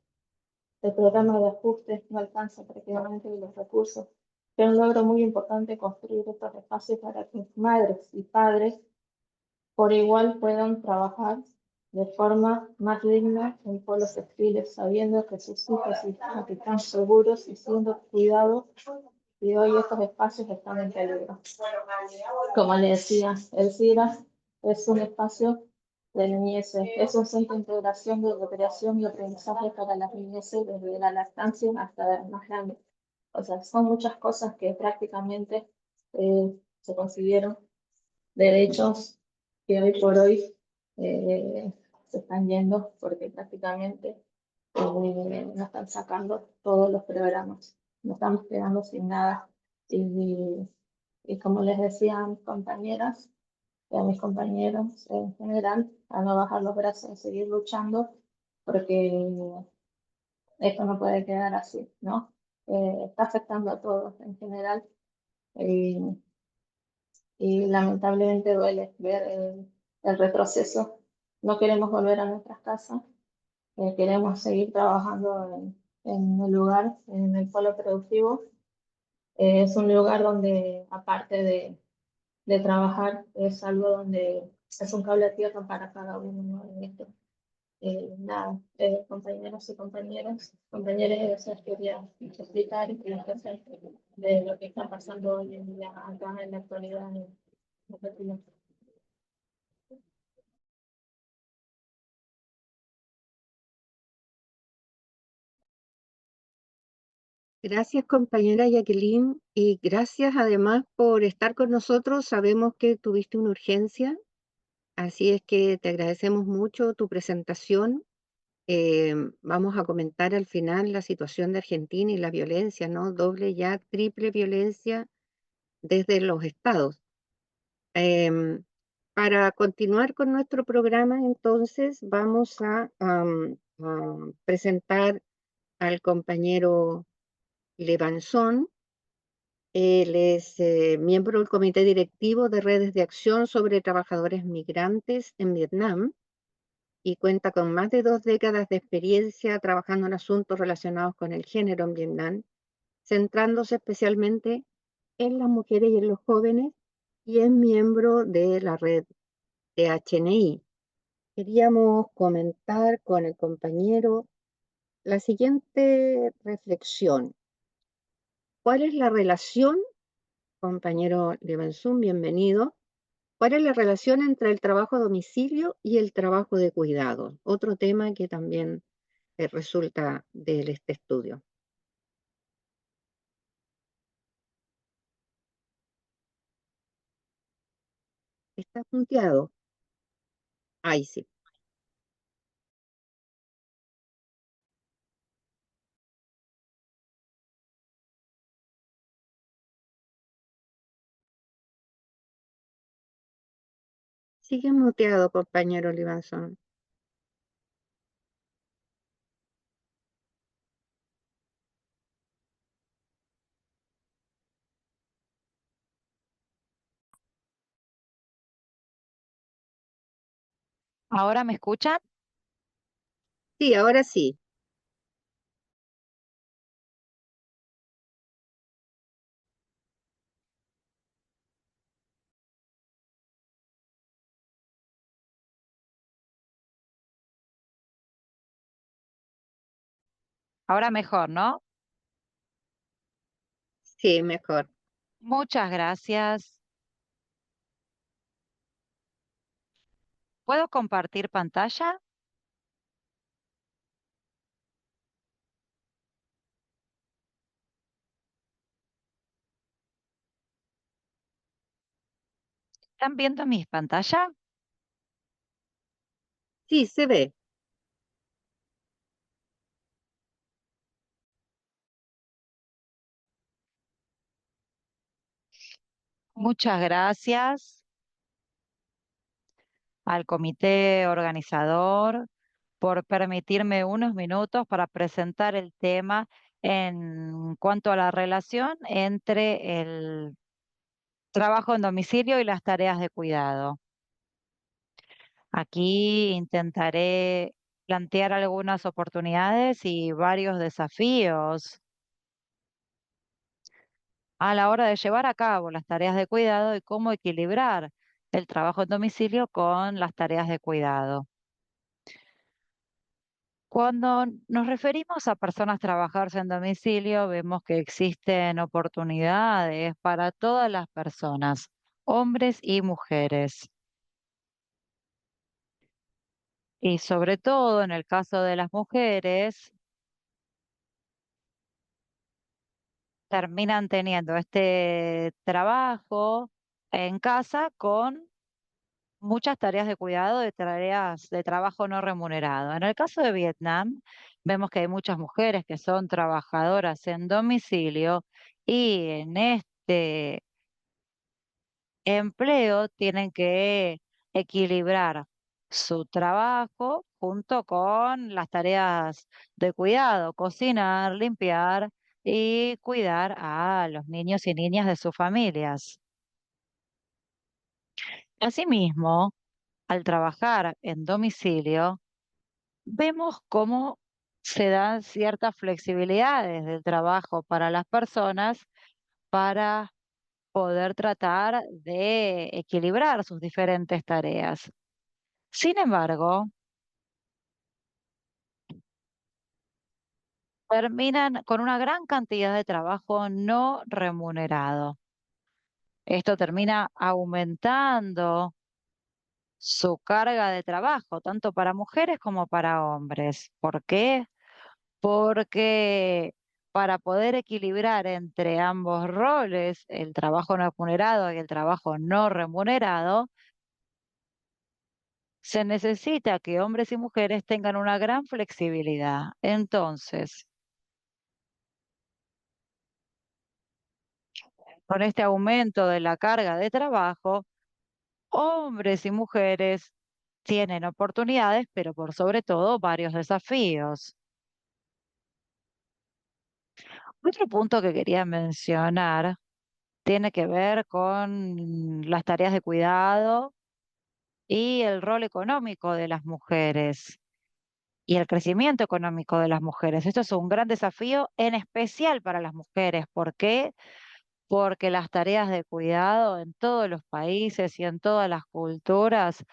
E: el programa de ajuste no alcanza prácticamente los recursos. Es un logro muy importante construir estos espacios para que madres y padres por igual puedan trabajar de forma más digna en polos textiles, sabiendo que sus hijos y hijas están seguros y siendo cuidados, y hoy estos espacios están en peligro. Como le decía, el CIRA es un espacio de niñeces, es un centro de integración de recreación y aprendizaje para las niñeces desde la lactancia hasta más grande. O sea, son muchas cosas que prácticamente se consiguieron, derechos que hoy por hoy se están yendo porque prácticamente nos están sacando todos los programas, nos estamos quedando sin nada. Y como les decía a mis compañeras y a mis compañeros en general, a no bajar los brazos, a seguir luchando, porque esto no puede quedar así, ¿no? Está afectando a todos en general. Y lamentablemente duele ver el retroceso. No queremos volver a nuestras casas, queremos seguir trabajando en el lugar, en el polo productivo. Es un lugar donde, aparte de trabajar, es algo donde es un cable a tierra para cada uno, ¿no? En esto. Nada, compañeros y compañeros, quería explicar y quería hacer de lo que está pasando hoy en día acá en la actualidad en Argentina.
A: Gracias, compañera Jacqueline, y gracias además por estar con nosotros. Sabemos que tuviste una urgencia, así es que te agradecemos mucho tu presentación. Vamos a comentar al final la situación de Argentina y la violencia, ¿no? Doble, ya triple violencia desde los estados. Em, para continuar con nuestro programa, entonces vamos a presentar al compañero Levanzón. Él es miembro del Comité Directivo de Redes de Acción sobre Trabajadores Migrantes en Vietnam y cuenta con más de 2 décadas de experiencia trabajando en asuntos relacionados con el género en Vietnam, centrándose especialmente en las mujeres y en los jóvenes, y es miembro de la red de HNI. Queríamos comentar con el compañero la siguiente reflexión. ¿Cuál es la relación, compañero Levanzún, bienvenido? ¿Cuál es la relación entre el trabajo a domicilio y el trabajo de cuidado? Otro tema que también resulta de este estudio. Estás muteado. Ahí sí. Sigue muteado, compañero Libanzón.
D: ¿Ahora me escuchan?
A: Sí, ahora sí.
D: Ahora mejor, ¿no?
A: Sí, mejor.
D: Muchas gracias. ¿Puedo compartir pantalla? ¿Están viendo mis pantallas?
A: Sí, se ve.
D: Muchas gracias al comité organizador por permitirme unos minutos para presentar el tema en cuanto a la relación entre el trabajo en domicilio y las tareas de cuidado. Aquí intentaré plantear algunas oportunidades y varios desafíos a la hora de llevar a cabo las tareas de cuidado y cómo equilibrar el trabajo en domicilio con las tareas de cuidado. Cuando nos referimos a personas trabajadoras en domicilio, vemos que existen oportunidades para todas las personas, hombres y mujeres. Y sobre todo en el caso de las mujeres, terminan teniendo este trabajo en casa con muchas tareas de cuidado, de tareas de trabajo no remunerado. En el caso de Vietnam, vemos que hay muchas mujeres que son trabajadoras en domicilio y en este empleo tienen que equilibrar su trabajo junto con las tareas de cuidado, cocinar, limpiar y cuidar a los niños y niñas de sus familias. Asimismo, al trabajar en domicilio, vemos cómo se dan ciertas flexibilidades del trabajo para las personas para poder tratar de equilibrar sus diferentes tareas. Sin embargo, terminan con una gran cantidad de trabajo no remunerado. Esto termina aumentando su carga de trabajo, tanto para mujeres como para hombres. ¿Por qué? Porque para poder equilibrar entre ambos roles, el trabajo no remunerado y el trabajo no remunerado, se necesita que hombres y mujeres tengan una gran flexibilidad. Entonces, con este aumento de la carga de trabajo, hombres y mujeres tienen oportunidades, pero por sobre todo varios desafíos. Otro punto que quería mencionar tiene que ver con las tareas de cuidado y el rol económico de las mujeres y el crecimiento económico de las mujeres. Esto es un gran desafío, en especial para las mujeres. ¿Por qué? Porque las tareas de cuidado en todos los países y en todas las culturas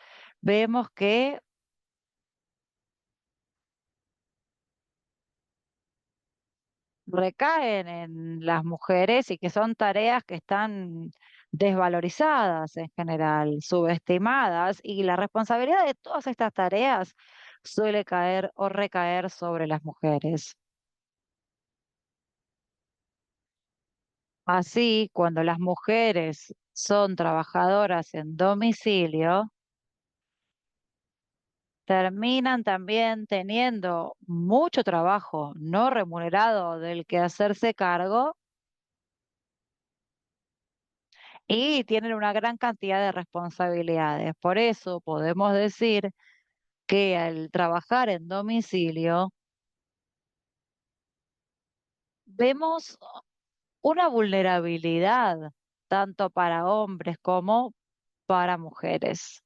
D: vemos que recaen en las mujeres y que son tareas que están desvalorizadas en general, subestimadas, y la responsabilidad de todas estas tareas suele caer o recaer sobre las mujeres. Así, cuando las mujeres son trabajadoras en domicilio, terminan también teniendo mucho trabajo no remunerado del que hacerse cargo y tienen una gran cantidad de responsabilidades. Por eso podemos decir que al trabajar en domicilio vemos una vulnerabilidad tanto para hombres como para mujeres.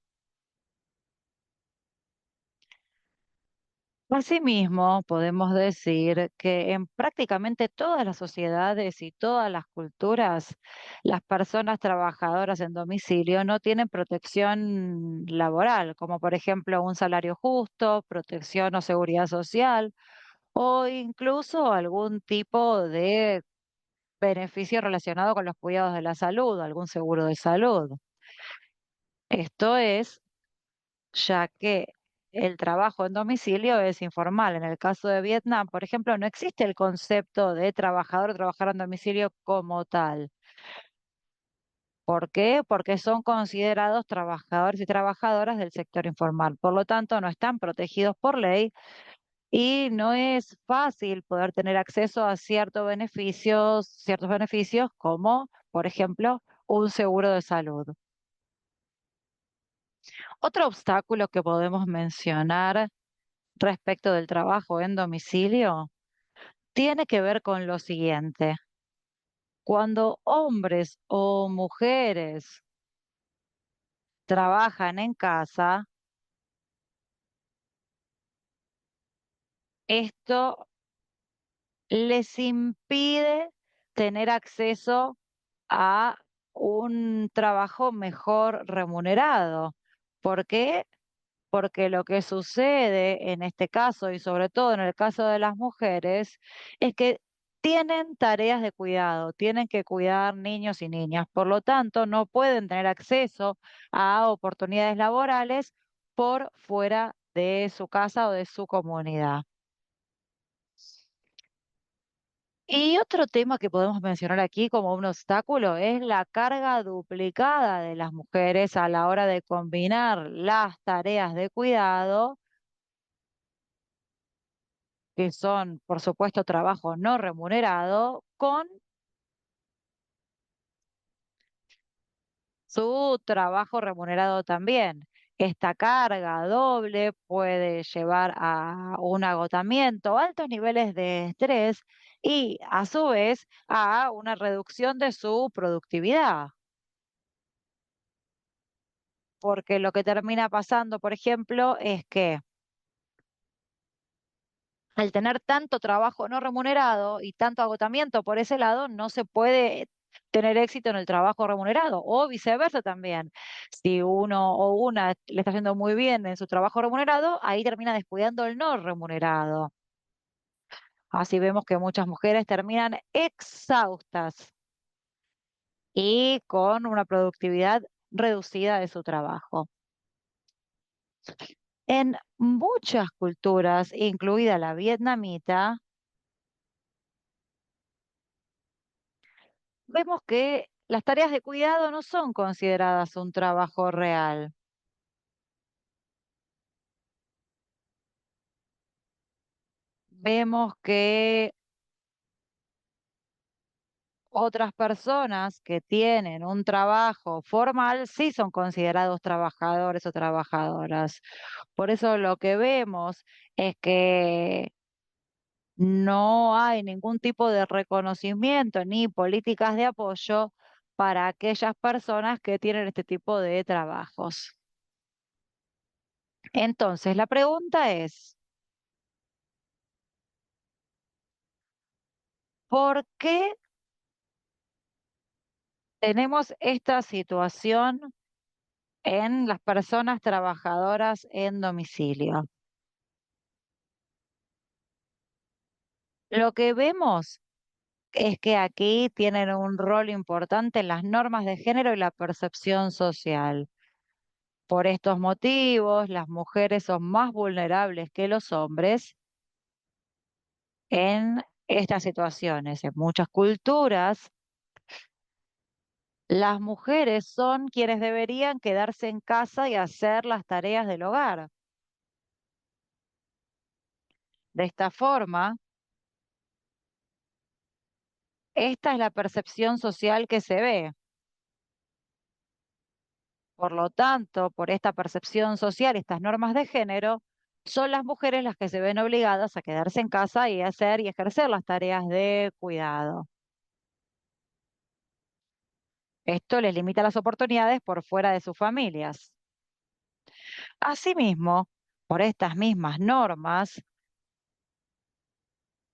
D: Asimismo, podemos decir que en prácticamente todas las sociedades y todas las culturas, las personas trabajadoras en domicilio no tienen protección laboral, como por ejemplo un salario justo, protección o seguridad social, o incluso algún tipo de beneficio relacionado con los cuidados de la salud, algún seguro de salud. Esto es ya que el trabajo en domicilio es informal. En el caso de Vietnam, por ejemplo, no existe el concepto de trabajador o trabajar en domicilio como tal. ¿Por qué? Porque son considerados trabajadores y trabajadoras del sector informal. Por lo tanto, no están protegidos por ley y no es fácil poder tener acceso a ciertos beneficios como, por ejemplo, un seguro de salud. Otro obstáculo que podemos mencionar respecto del trabajo en domicilio tiene que ver con lo siguiente. Cuando hombres o mujeres trabajan en casa, esto les impide tener acceso a un trabajo mejor remunerado. ¿Por qué? Porque lo que sucede en este caso y sobre todo en el caso de las mujeres es que tienen tareas de cuidado, tienen que cuidar niños y niñas, por lo tanto no pueden tener acceso a oportunidades laborales por fuera de su casa o de su comunidad. Y otro tema que podemos mencionar aquí como un obstáculo es la carga duplicada de las mujeres a la hora de combinar las tareas de cuidado, que son, por supuesto, trabajo no remunerado, con su trabajo remunerado también. Esta carga doble puede llevar a un agotamiento, altos niveles de estrés y, a su vez, a una reducción de su productividad. Porque lo que termina pasando, por ejemplo, es que al tener tanto trabajo no remunerado y tanto agotamiento por ese lado, no se puede tener éxito en el trabajo remunerado o viceversa también. Si uno o una le está haciendo muy bien en su trabajo remunerado, ahí termina descuidando el no remunerado. Así vemos que muchas mujeres terminan exhaustas y con una productividad reducida de su trabajo. En muchas culturas, incluida la vietnamita, vemos que las tareas de cuidado no son consideradas un trabajo real. Vemos que otras personas que tienen un trabajo formal sí son considerados trabajadores o trabajadoras. Por eso lo que vemos es que no hay ningún tipo de reconocimiento ni políticas de apoyo para aquellas personas que tienen este tipo de trabajos. Entonces, la pregunta es, ¿por qué tenemos esta situación en las personas trabajadoras en domicilio? Lo que vemos es que aquí tienen un rol importante las normas de género y la percepción social. Por estos motivos, las mujeres son más vulnerables que los hombres en estas situaciones. En muchas culturas, Las mujeres son quienes deberían quedarse en casa y hacer las tareas del hogar. De esta forma, esta es la percepción social que se ve. Por lo tanto, por esta percepción social, estas normas de género, son las mujeres las que se ven obligadas a quedarse en casa y hacer y ejercer las tareas de cuidado. Esto les limita las oportunidades por fuera de sus familias. Asimismo, por estas mismas normas,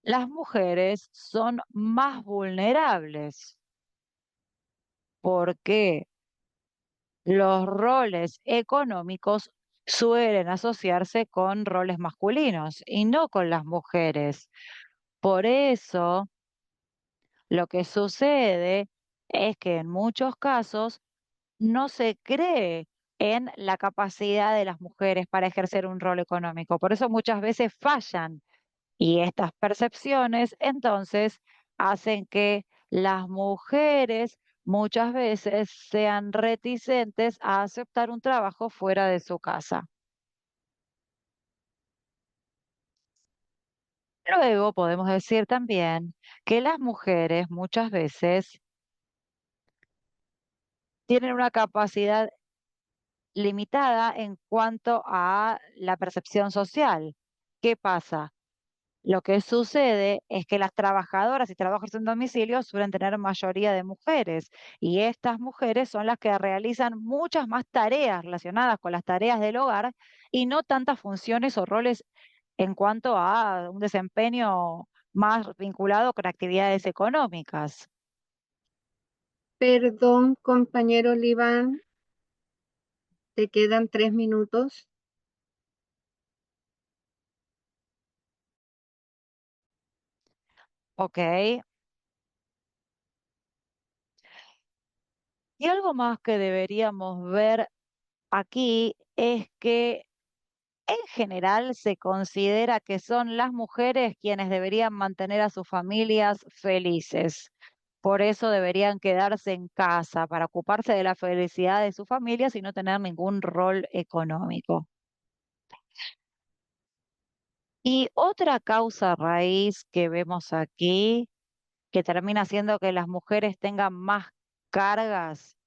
D: las mujeres son más vulnerables porque los roles económicos suelen asociarse con roles masculinos y no con las mujeres. Por eso, lo que sucede es que en muchos casos no se cree en la capacidad de las mujeres para ejercer un rol económico. Por eso muchas veces fallan. Y estas percepciones entonces hacen que las mujeres muchas veces sean reticentes a aceptar un trabajo fuera de su casa. Luego podemos decir también que las mujeres muchas veces tienen una capacidad limitada en cuanto a la percepción social. ¿Qué pasa? Lo que sucede es que las trabajadoras y trabajadores en domicilio suelen tener mayoría de mujeres y estas mujeres son las que realizan muchas más tareas relacionadas con las tareas del hogar y no tantas funciones o roles en cuanto a un desempeño más vinculado con actividades económicas.
A: Perdón, compañero Liván, te quedan 3 minutos.
D: ¿Ok? Y algo más que deberíamos ver aquí es que en general se considera que son las mujeres quienes deberían mantener a sus familias felices. Por eso deberían quedarse en casa para ocuparse de la felicidad de sus familias y no tener ningún rol económico. Y otra causa raíz que vemos aquí, que termina haciendo que las mujeres tengan más cargas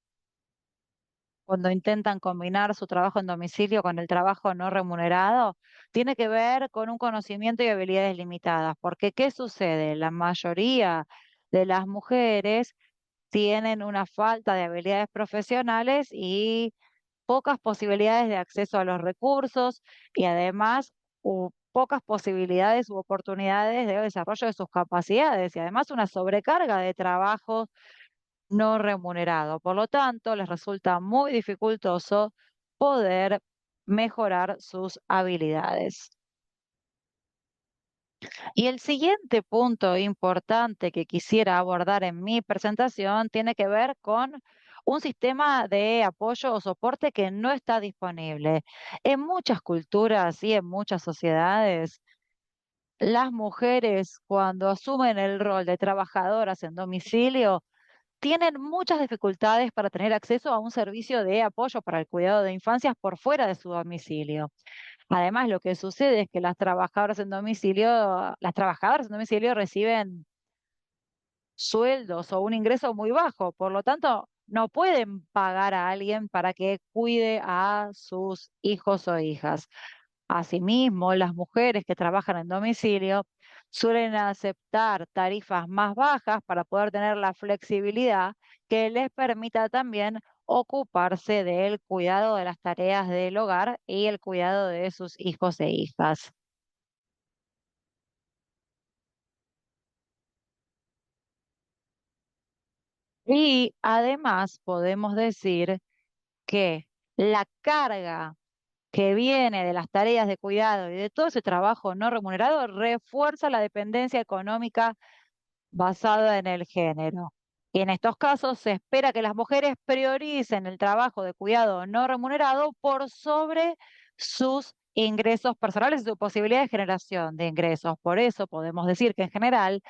D: cuando intentan combinar su trabajo en domicilio con el trabajo no remunerado, tiene que ver con un conocimiento y habilidades limitadas. Porque, ¿qué sucede? La mayoría de las mujeres tienen una falta de habilidades profesionales y pocas posibilidades de acceso a los recursos y además pocas posibilidades u oportunidades de desarrollo de sus capacidades y además una sobrecarga de trabajo no remunerado. Por lo tanto, les resulta muy dificultoso poder mejorar sus habilidades. Y el siguiente punto importante que quisiera abordar en mi presentación tiene que ver con un sistema de apoyo o soporte que no está disponible. En muchas culturas y en muchas sociedades, las mujeres cuando asumen el rol de trabajadoras en domicilio, tienen muchas dificultades para tener acceso a un servicio de apoyo para el cuidado de infancias por fuera de su domicilio. Además, lo que sucede es que las trabajadoras en domicilio reciben sueldos o un ingreso muy bajo, por lo tanto, no pueden pagar a alguien para que cuide a sus hijos o hijas. Asimismo, las mujeres que trabajan en domicilio suelen aceptar tarifas más bajas para poder tener la flexibilidad que les permita también ocuparse del cuidado de las tareas del hogar y el cuidado de sus hijos e hijas. Y además podemos decir que la carga que viene de las tareas de cuidado y de todo ese trabajo no remunerado refuerza la dependencia económica basada en el género. Y en estos casos se espera que las mujeres prioricen el trabajo de cuidado no remunerado por sobre sus ingresos personales y su posibilidad de generación de ingresos. Por eso podemos decir que en general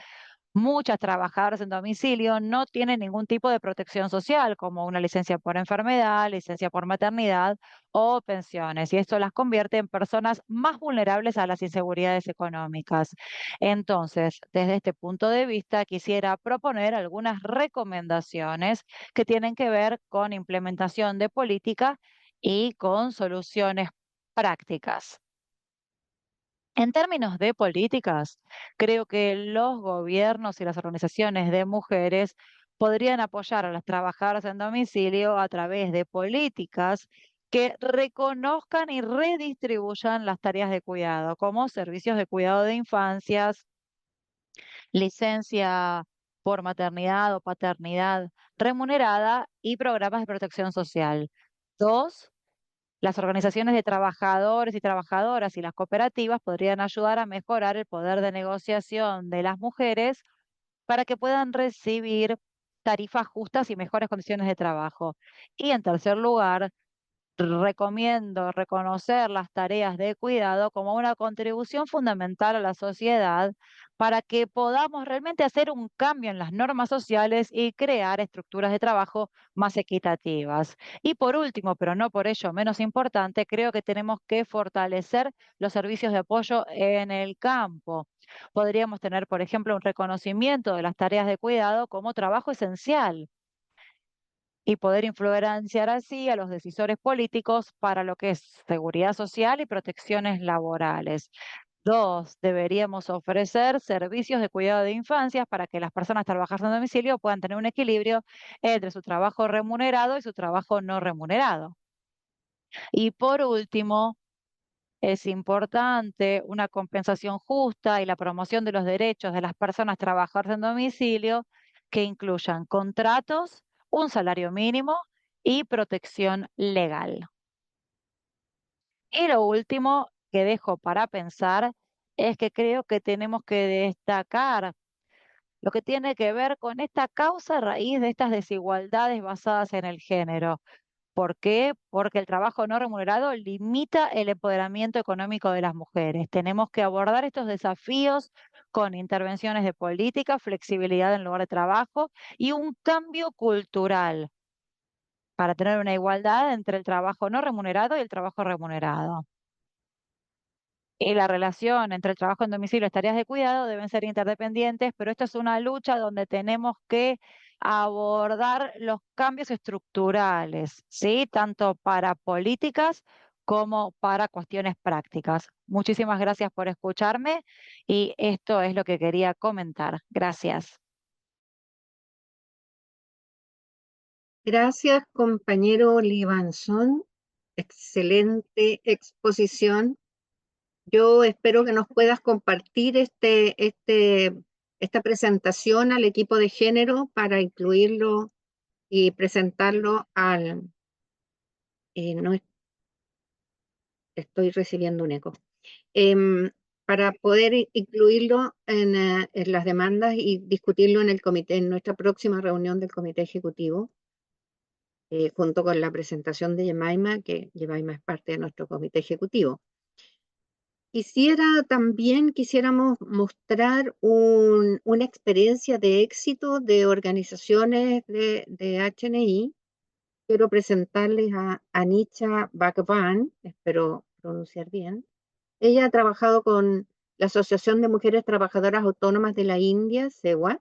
D: Muchas trabajadoras en domicilio no tienen ningún tipo de protección social, como una licencia por enfermedad, licencia por maternidad o pensiones, y esto las convierte en personas más vulnerables a las inseguridades económicas. Entonces, desde este punto de vista, quisiera proponer algunas recomendaciones que tienen que ver con implementación de política y con soluciones prácticas. En términos de políticas, creo que los gobiernos y las organizaciones de mujeres podrían apoyar a las trabajadoras en domicilio a través de políticas que reconozcan y redistribuyan las tareas de cuidado, como servicios de cuidado de infancias, licencia por maternidad o paternidad remunerada y programas de protección social. Dos, las organizaciones de trabajadores y trabajadoras y las cooperativas podrían ayudar a mejorar el poder de negociación de las mujeres para que puedan recibir tarifas justas y mejores condiciones de trabajo. Y en tercer lugar, recomiendo reconocer las tareas de cuidado como una contribución fundamental a la sociedad para que podamos realmente hacer un cambio en las normas sociales y crear estructuras de trabajo más equitativas. Y por último, pero no por ello menos importante, creo que tenemos que fortalecer los servicios de apoyo en el campo. Podríamos tener, por ejemplo, un reconocimiento de las tareas de cuidado como trabajo esencial y poder influenciar así a los decisores políticos para lo que es seguridad social y protecciones laborales. Dos, deberíamos ofrecer servicios de cuidado de infancias para que las personas trabajadoras en domicilio puedan tener un equilibrio entre su trabajo remunerado y su trabajo no remunerado. Y por último, es importante una compensación justa y la promoción de los derechos de las personas trabajadoras en domicilio que incluyan contratos, un salario mínimo y protección legal. Y lo último que dejo para pensar es que creo que tenemos que destacar lo que tiene que ver con esta causa raíz de estas desigualdades basadas en el género. ¿Por qué? Porque el trabajo no remunerado limita el empoderamiento económico de las mujeres. Tenemos que abordar estos desafíos con intervenciones de política, flexibilidad en el lugar de trabajo y un cambio cultural para tener una igualdad entre el trabajo no remunerado y el trabajo remunerado. Y la relación entre el trabajo en domicilio y las tareas de cuidado deben ser interdependientes, pero esto es una lucha donde tenemos que abordar los cambios estructurales, ¿sí? Tanto para políticas como para cuestiones prácticas. Muchísimas gracias por escucharme y esto es lo que quería comentar. Gracias.
A: Gracias, compañero Libanzón. Excelente exposición. Yo espero que nos puedas compartir esta presentación al equipo de género para incluirlo y presentarlo no estoy recibiendo un eco. Em, para poder incluirlo en las demandas y discutirlo en el comité, en nuestra próxima reunión del comité ejecutivo, junto con la presentación de Yemaima, que Yemaima es parte de nuestro comité ejecutivo. Quisiéramos mostrar una experiencia de éxito de organizaciones de HNI. Quiero presentarles a Anicha Bhagwan, espero pronunciar bien. Ella ha trabajado con la Asociación de Mujeres Trabajadoras Autónomas de la India, SEWA,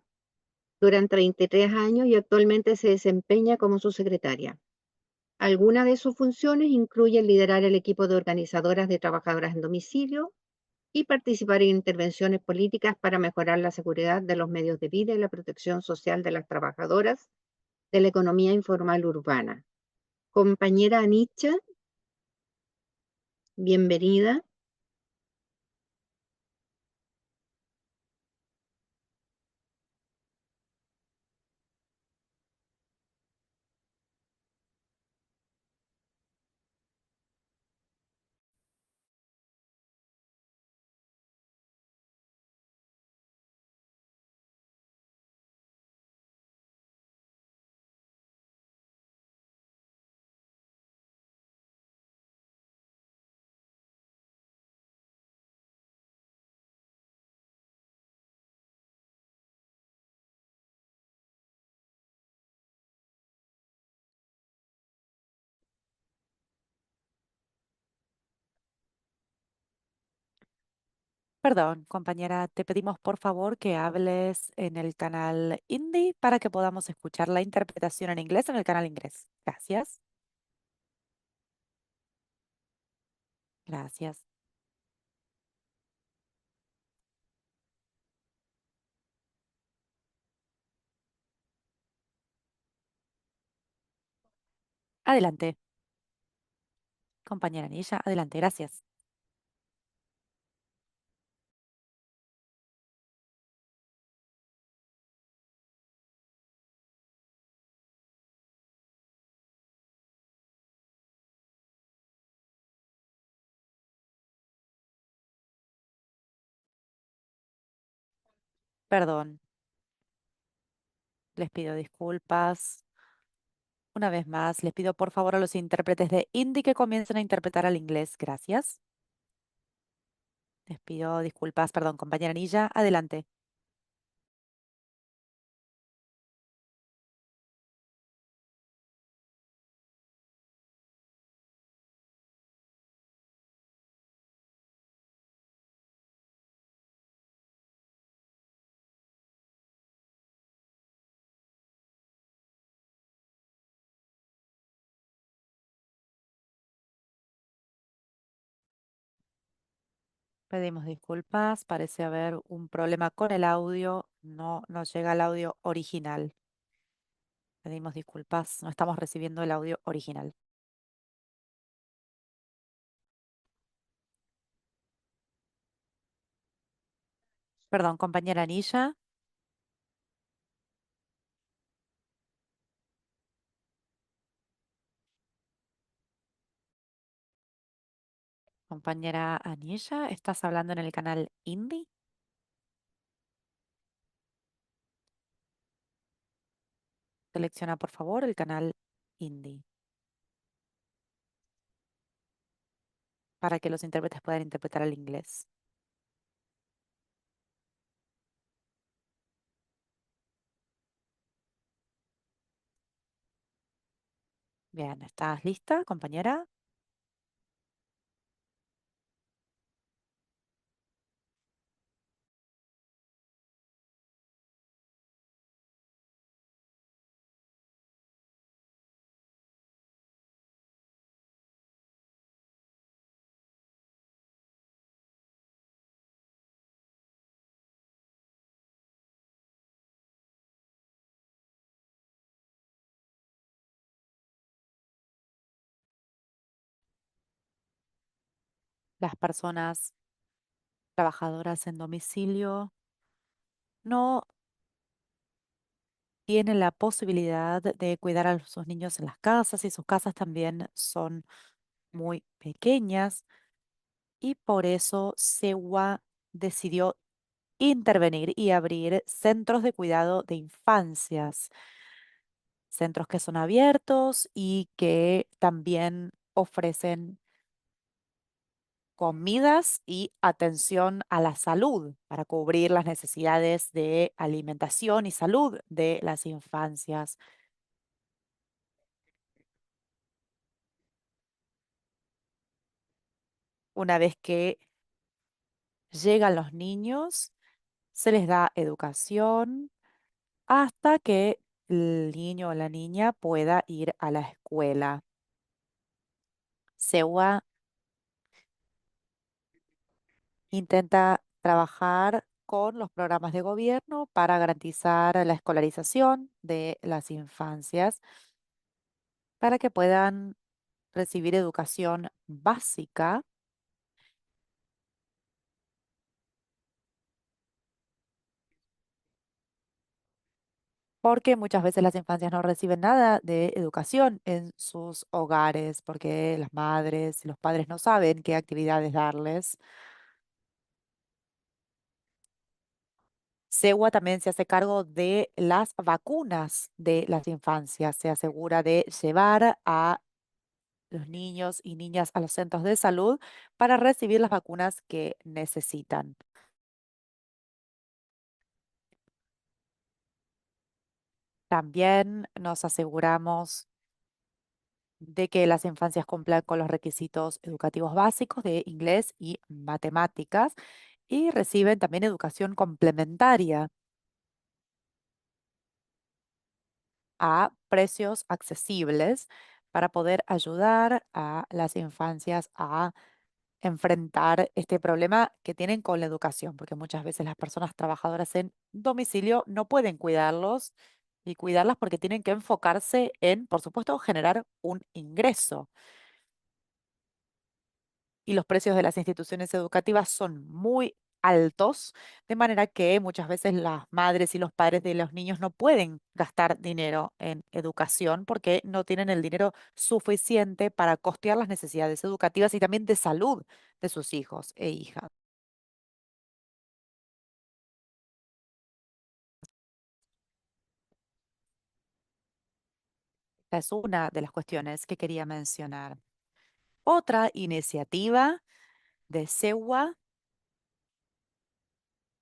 A: durante 33 años y actualmente se desempeña como su secretaria. Algunas de sus funciones incluyen liderar el equipo de organizadoras de trabajadoras en domicilio y participar en intervenciones políticas para mejorar la seguridad de los medios de vida y la protección social de las trabajadoras de la economía informal urbana. Compañera Anicha, bienvenida.
B: Perdón, compañera, te pedimos por favor que hables en el canal Hindi para que podamos escuchar la interpretación en inglés en el canal inglés. Gracias. Gracias. Adelante, compañera Nisha, adelante, gracias. Perdón, les pido disculpas. Una vez más, les pido por favor a los intérpretes de Hindi que comiencen a interpretar al inglés. Gracias. Les pido disculpas, perdón, compañera Nisha, adelante. Pedimos disculpas, parece haber un problema con el audio, no nos llega el audio original. Pedimos disculpas, no estamos recibiendo el audio original. Perdón, compañera Nisha. Compañera Anisha, ¿estás hablando en el canal Indie? Selecciona por favor el canal Indie para que los intérpretes puedan interpretar al inglés. Bien, ¿estás lista, compañera? Las personas trabajadoras en domicilio no tienen la posibilidad de cuidar a sus niños en las casas y sus casas también son muy pequeñas y por eso SEWA decidió intervenir y abrir centros de cuidado de infancias, centros que son abiertos y que también ofrecen comidas y atención a la salud para cubrir las necesidades de alimentación y salud de las infancias. Una vez que llegan los niños, se les da educación hasta que el niño o la niña pueda ir a la escuela. SEWA intenta trabajar con los programas de gobierno para garantizar la escolarización de las infancias para que puedan recibir educación básica, porque muchas veces las infancias no reciben nada de educación en sus hogares, porque las madres y los padres no saben qué actividades darles. SEWA también se hace cargo de las vacunas de las infancias, se asegura de llevar a los niños y niñas a los centros de salud para recibir las vacunas que necesitan. También nos aseguramos de que las infancias cumplan con los requisitos educativos básicos de inglés y matemáticas y reciben también educación complementaria a precios accesibles para poder ayudar a las infancias a enfrentar este problema que tienen con la educación, porque muchas veces las personas trabajadoras en domicilio no pueden cuidarlos y cuidarlas porque tienen que enfocarse en, por supuesto, generar un ingreso. Y los precios de las instituciones educativas son muy altos, de manera que muchas veces las madres y los padres de los niños no pueden gastar dinero en educación porque no tienen el dinero suficiente para costear las necesidades educativas y también de salud de sus hijos e hijas. Esta es una de las cuestiones que quería mencionar. Otra iniciativa de SEWA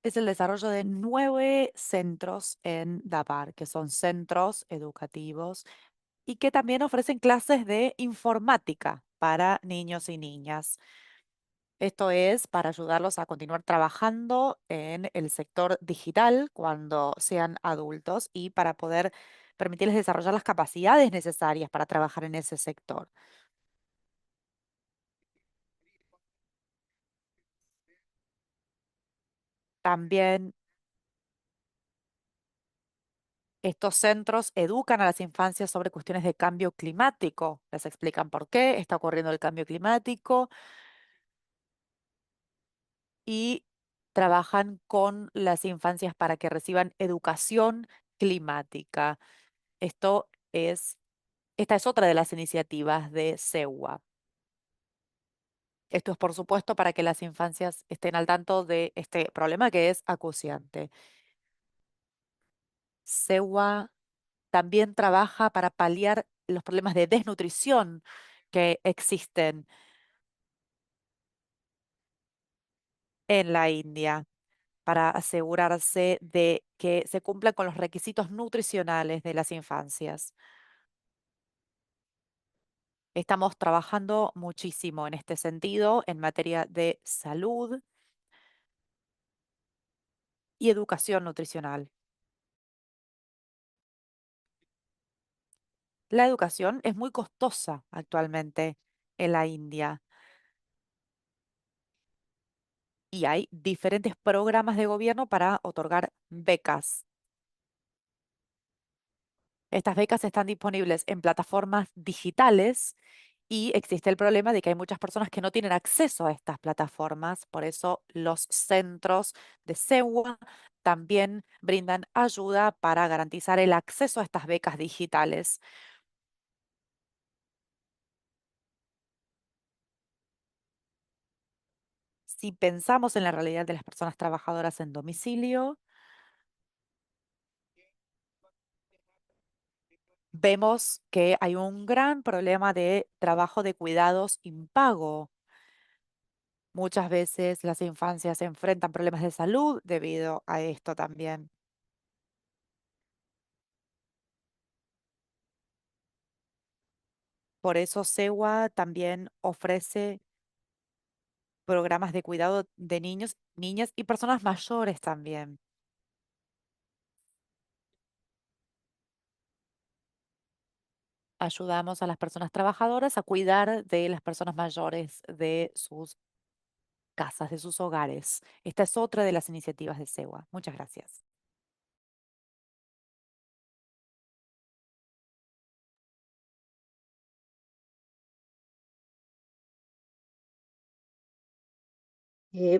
B: es el desarrollo de 9 centros en Dabar, que son centros educativos y que también ofrecen clases de informática para niños y niñas. Esto es para ayudarlos a continuar trabajando en el sector digital cuando sean adultos y para poder permitirles desarrollar las capacidades necesarias para trabajar en ese sector. También estos centros educan a las infancias sobre cuestiones de cambio climático. Les explican por qué está ocurriendo el cambio climático y trabajan con las infancias para que reciban educación climática. Esto es, esta es otra de las iniciativas de SEWA. Esto es, por supuesto, para que las infancias estén al tanto de este problema que es acuciante. SEWA también trabaja para paliar los problemas de desnutrición que existen en la India, para asegurarse de que se cumplan con los requisitos nutricionales de las infancias. Estamos trabajando muchísimo en este sentido en materia de salud y educación nutricional. La educación es muy costosa actualmente en la India y hay diferentes programas de gobierno para otorgar becas. Estas becas están disponibles en plataformas digitales y existe el problema de que hay muchas personas que no tienen acceso a estas plataformas. Por eso los centros de SEWA también brindan ayuda para garantizar el acceso a estas becas digitales. Si pensamos en la realidad de las personas trabajadoras en domicilio, vemos que hay un gran problema de trabajo de cuidados impago. Muchas veces las infancias enfrentan problemas de salud debido a esto también. Por eso SEWA también ofrece programas de cuidado de niños, niñas y personas mayores también. Ayudamos a las personas trabajadoras a cuidar de las personas mayores de sus casas, de sus hogares. Esta es otra de las iniciativas de SEWA. Muchas gracias.
A: Eh,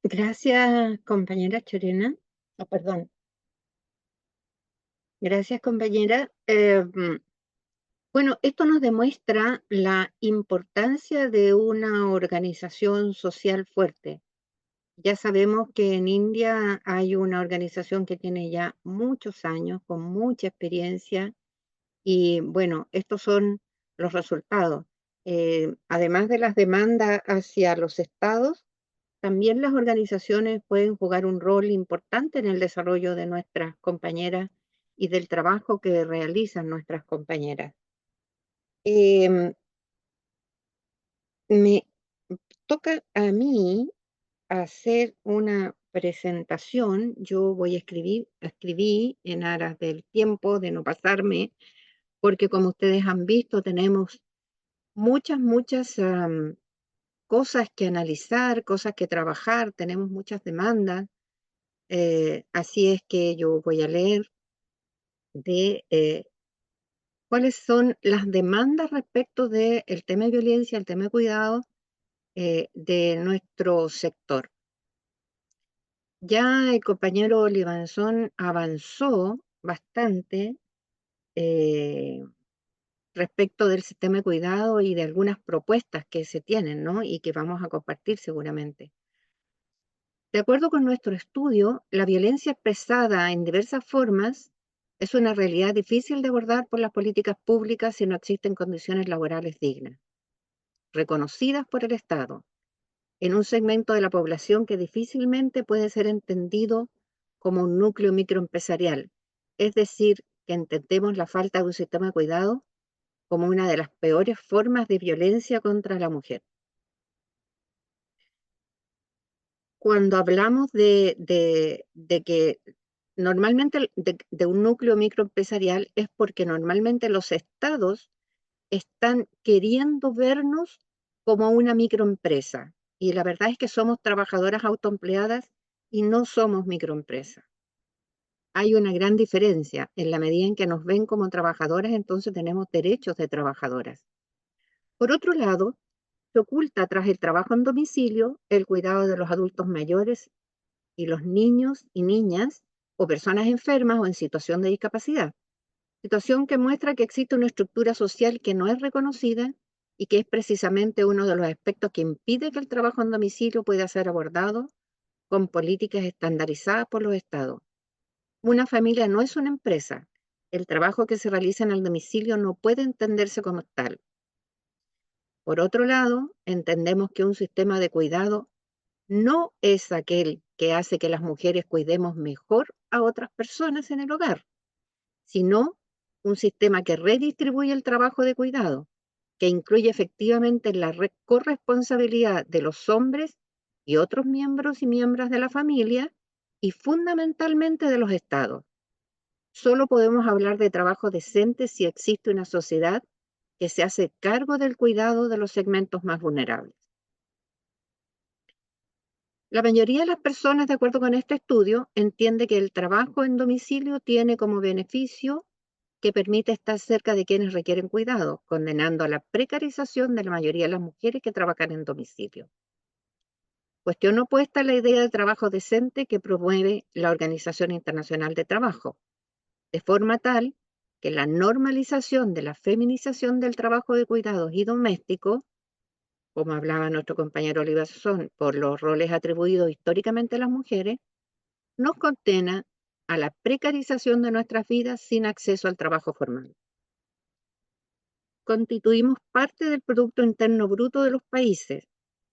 A: Gracias, compañera Chorena. Ah, perdón. Gracias, compañera. Bueno, esto nos demuestra la importancia de una organización social fuerte. Ya sabemos que en India hay una organización que tiene ya muchos años, con mucha experiencia, y bueno, estos son los resultados. Además de las demandas hacia los estados, también las organizaciones pueden jugar un rol importante en el desarrollo de nuestras compañeras y del trabajo que realizan nuestras compañeras. Em, Me toca a mí hacer una presentación. Yo voy a escribí en aras del tiempo, de no pasarme, porque como ustedes han visto, tenemos muchas cosas que analizar, cosas que trabajar, tenemos muchas demandas. Así es que yo voy a leer de cuáles son las demandas respecto del tema de violencia, el tema de cuidado de nuestro sector. Ya el compañero Libanzón avanzó bastante eh, respecto del sistema de cuidado y de algunas propuestas que se tienen, ¿no? Y que vamos a compartir seguramente. De acuerdo con nuestro estudio, la violencia expresada en diversas formas es una realidad difícil de abordar por las políticas públicas si no existen condiciones laborales dignas, reconocidas por el Estado, en un segmento de la población que difícilmente puede ser entendido como un núcleo microempresarial, es decir, que entendemos la falta de un sistema de cuidado como una de las peores formas de violencia contra la mujer. Cuando hablamos de que normalmente de un núcleo microempresarial es porque normalmente los estados están queriendo vernos como una microempresa. Y la verdad es que somos trabajadoras autoempleadas y no somos microempresas. Hay una gran diferencia. En la medida en que nos ven como trabajadoras, entonces tenemos derechos de trabajadoras. Por otro lado, se oculta tras el trabajo en domicilio el cuidado de los adultos mayores y los niños y niñas o personas enfermas o en situación de discapacidad. Situación que muestra que existe una estructura social que no es reconocida y que es precisamente uno de los aspectos que impide que el trabajo en domicilio pueda ser abordado con políticas estandarizadas por los estados. Una familia no es una empresa. El trabajo que se realiza en el domicilio no puede entenderse como tal. Por otro lado, entendemos que un sistema de cuidado no es aquel que hace que las mujeres cuidemos mejor a otras personas en el hogar, sino un sistema que redistribuye el trabajo de cuidado, que incluye efectivamente la corresponsabilidad de los hombres y otros miembros y miembros de la familia y fundamentalmente de los estados. Solo podemos hablar de trabajo decente si existe una sociedad que se hace cargo del cuidado de los segmentos más vulnerables. La mayoría de las personas, de acuerdo con este estudio, entiende que el trabajo en domicilio tiene como beneficio que permite estar cerca de quienes requieren cuidado, condenando a la precarización de la mayoría de las mujeres que trabajan en domicilio. Cuestión opuesta a la idea de trabajo decente que promueve la Organización Internacional de Trabajo, de forma tal que la normalización de la feminización del trabajo de cuidados y doméstico, como hablaba nuestro compañero Olivazón, por los roles atribuidos históricamente a las mujeres, nos condena a la precarización de nuestras vidas sin acceso al trabajo formal. Constituimos parte del Producto Interno Bruto de los países,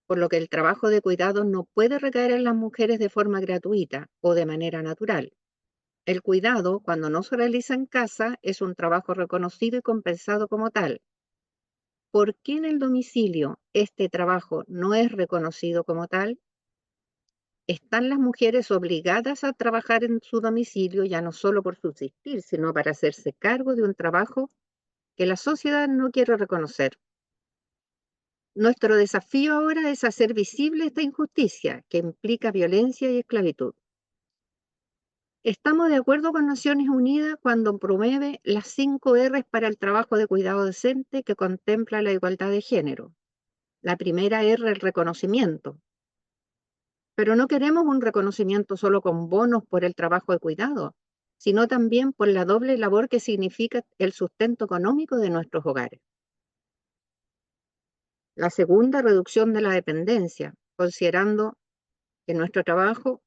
A: por lo que el trabajo de cuidado no puede recaer en las mujeres de forma gratuita o de manera natural. El cuidado, cuando no se realiza en casa, es un trabajo reconocido y compensado como tal. ¿Por qué en el domicilio este trabajo no es reconocido como tal? ¿Están las mujeres obligadas a trabajar en su domicilio ya no solo por subsistir, sino para hacerse cargo de un trabajo que la sociedad no quiere reconocer? Nuestro desafío ahora es hacer visible esta injusticia que implica violencia y esclavitud. Estamos de acuerdo con Naciones Unidas cuando promueve las 5 R's para el trabajo de cuidado decente que contempla la igualdad de género. La primera R, el reconocimiento. Pero no queremos un reconocimiento solo con bonos por el trabajo de cuidado, sino también por la doble labor que significa el sustento económico de nuestros hogares. La segunda, reducción de la dependencia, considerando que nuestro trabajo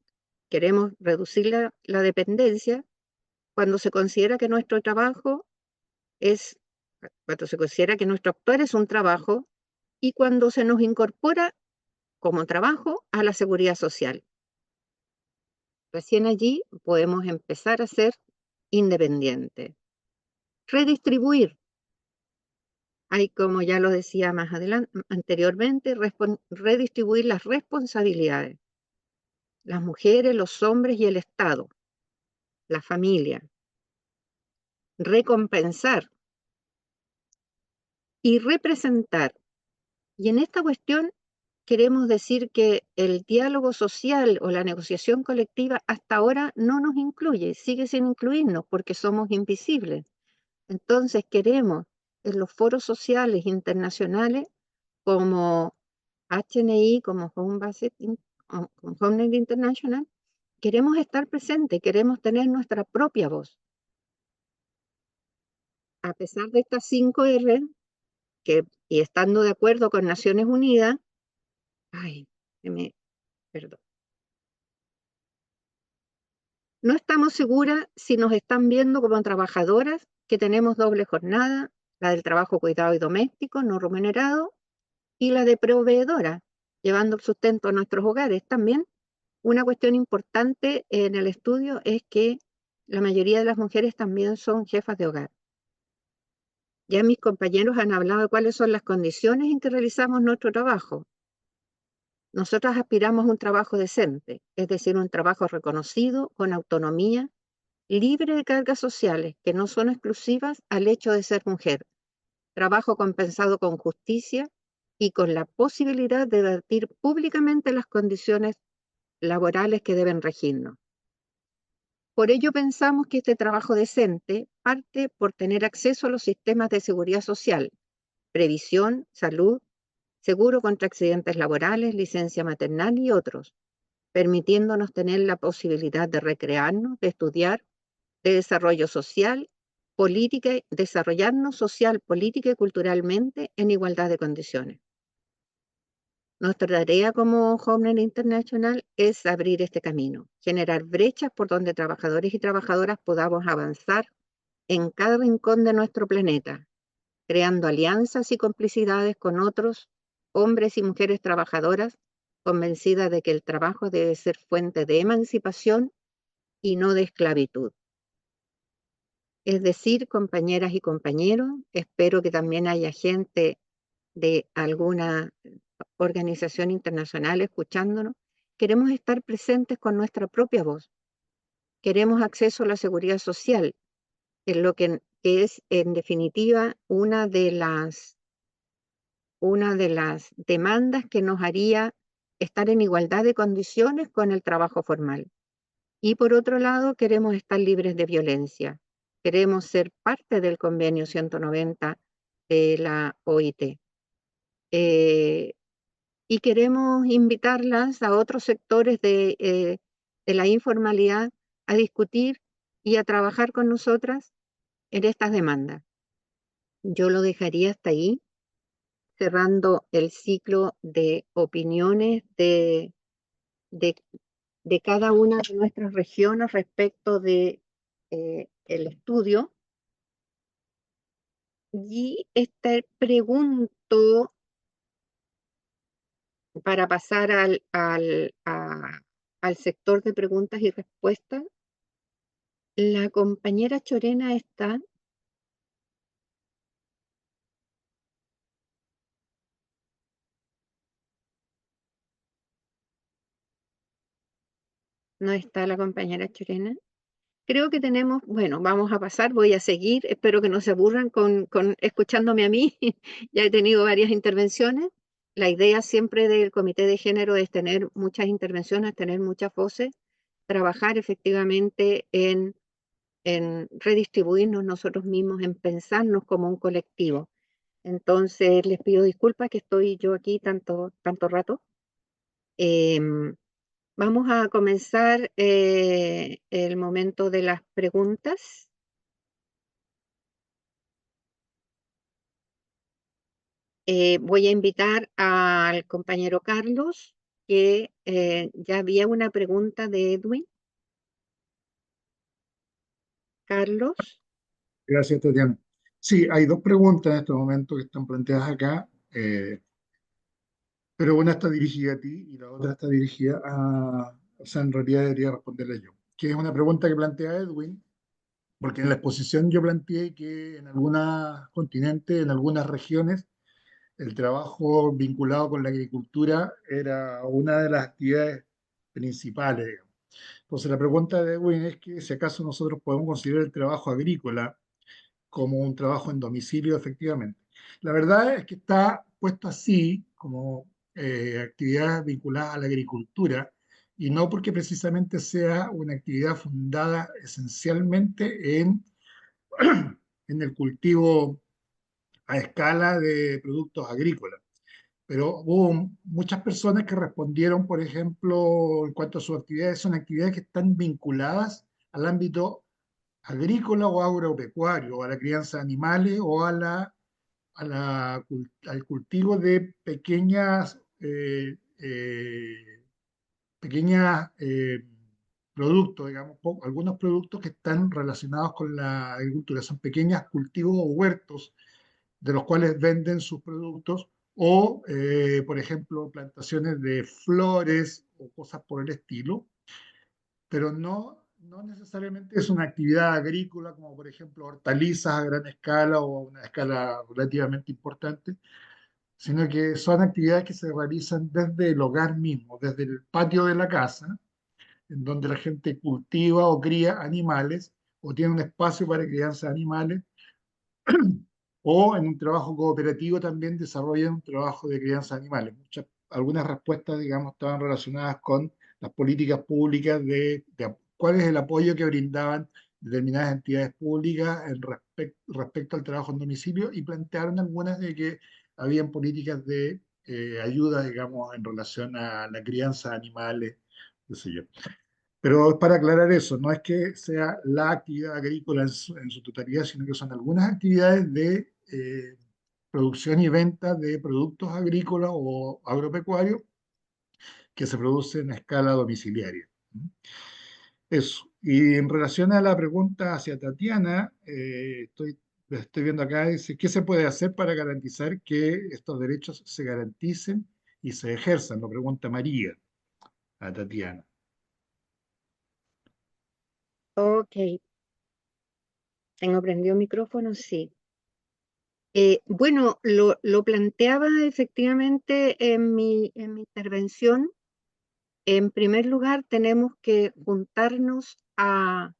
A: queremos reducir la dependencia cuando se considera que nuestro trabajo es, cuando se considera que nuestro actuar es un trabajo y cuando se nos incorpora como trabajo a la seguridad social. Recién allí podemos empezar a ser independientes. Redistribuir. Hay, como ya lo decía más adelante, anteriormente, redistribuir las responsabilidades. las mujeres, los hombres y el Estado, la familia. Recompensar y representar. Y en esta cuestión queremos decir que el diálogo social o la negociación colectiva hasta ahora no nos incluye, sigue sin incluirnos porque somos invisibles. Entonces queremos en los foros sociales internacionales como HNI, como como Homeland International, queremos estar presentes, queremos tener nuestra propia voz. A pesar de estas 5 R, y estando de acuerdo con Naciones Unidas, ay, perdón, no estamos seguras si nos están viendo como trabajadoras que tenemos doble jornada, la del trabajo cuidado y doméstico no remunerado y la de proveedora, llevando el sustento a nuestros hogares. También una cuestión importante en el estudio es que la mayoría de las mujeres también son jefas de hogar. Ya mis compañeros han hablado de cuáles son las condiciones en que realizamos nuestro trabajo. Nosotras aspiramos a un trabajo decente, es decir, un trabajo reconocido, con autonomía, libre de cargas sociales que no son exclusivas al hecho de ser mujer, trabajo compensado con justicia y con la posibilidad de debatir públicamente las condiciones laborales que deben regirnos. Por ello pensamos que este trabajo decente parte por tener acceso a los sistemas de seguridad social, previsión, salud, seguro contra accidentes laborales, licencia maternal y otros, permitiéndonos tener la posibilidad de recrearnos, de estudiar, de desarrollo social, desarrollarnos social, política y culturalmente en igualdad de condiciones. Nuestra tarea como Homeland International es abrir este camino, generar brechas por donde trabajadores y trabajadoras podamos avanzar en cada rincón de nuestro planeta, creando alianzas y complicidades con otros hombres y mujeres trabajadoras convencidas de que el trabajo debe ser fuente de emancipación y no de esclavitud. Es decir, compañeras y compañeros, espero que también haya gente de alguna organización internacional escuchándonos. Queremos estar presentes con nuestra propia voz. Queremos acceso a la seguridad social, en lo que es en definitiva una de las demandas que nos haría estar en igualdad de condiciones con el trabajo formal. Y por otro lado, queremos estar libres de violencia. Queremos ser parte del convenio 190 de la OIT. Y queremos invitarlas a otros sectores de la informalidad a discutir y a trabajar con nosotras en estas demandas. Yo lo dejaría hasta ahí, cerrando el ciclo de opiniones de, de cada una de nuestras regiones respecto de el estudio. Y pregunto, para pasar al sector de preguntas y respuestas, la compañera Chorena está. No está la compañera Chorena. Creo que tenemos, bueno, vamos a pasar, voy a seguir, espero que no se aburran con escuchándome a mí. Ya he tenido varias intervenciones. La idea siempre del Comité de Género es tener muchas intervenciones, tener muchas voces, trabajar efectivamente en redistribuirnos nosotros mismos, en pensarnos como un colectivo. Entonces, les pido disculpas que estoy yo aquí tanto rato. Em, Vamos a comenzar el momento de las preguntas. Voy a invitar al compañero Carlos, que ya había una pregunta de Edwin. Carlos,
C: Gracias, Tatiana. Sí, hay dos preguntas en este momento que están planteadas acá, pero una está dirigida a ti y la otra está dirigida o sea, en realidad debería responderla yo, que es una pregunta que plantea Edwin, porque en la exposición yo planteé que en algunos continentes, en algunas regiones, el trabajo vinculado con la agricultura era una de las actividades principales, digamos. Entonces, la pregunta de Edwin es que si acaso nosotros podemos considerar el trabajo agrícola como un trabajo en domicilio, efectivamente. La verdad es que está puesto así como actividades vinculadas a la agricultura y no porque precisamente sea una actividad fundada esencialmente en el cultivo a escala de productos agrícolas. Pero hubo muchas personas que respondieron, por ejemplo, en cuanto a sus actividades, son actividades que están vinculadas al ámbito agrícola o agropecuario, o a la crianza de animales o al cultivo de pequeñas productos, digamos, algunos productos que están relacionados con la agricultura. Son pequeños cultivos o huertos de los cuales venden sus productos o, por ejemplo, plantaciones de flores o cosas por el estilo, pero no necesariamente es una actividad agrícola como por ejemplo hortalizas a gran escala o a una escala relativamente importante, sino que son actividades que se realizan desde el hogar mismo, desde el patio de la casa, en donde la gente cultiva o cría animales o tiene un espacio para crianza de animales, o en un trabajo cooperativo también desarrollan un trabajo de crianza de animales. Algunas respuestas, digamos, estaban relacionadas con las políticas públicas de cuál es el apoyo que brindaban determinadas entidades públicas respecto al trabajo en domicilio y plantearon algunas de que habían políticas de ayuda, digamos, en relación a la crianza de animales, qué sé yo. Pero es para aclarar eso, no es que sea la actividad agrícola en su totalidad, sino que son algunas actividades de producción y venta de productos agrícolas o agropecuarios que se producen a escala domiciliaria. Eso. Y en relación a la pregunta hacia Tatiana, estoy viendo acá, dice, ¿qué se puede hacer para garantizar que estos derechos se garanticen y se ejerzan? Lo pregunta María a Tatiana.
A: Ok, tengo prendido el micrófono, sí. Bueno, lo planteaba efectivamente en mi intervención. En primer lugar, tenemos que juntarnos a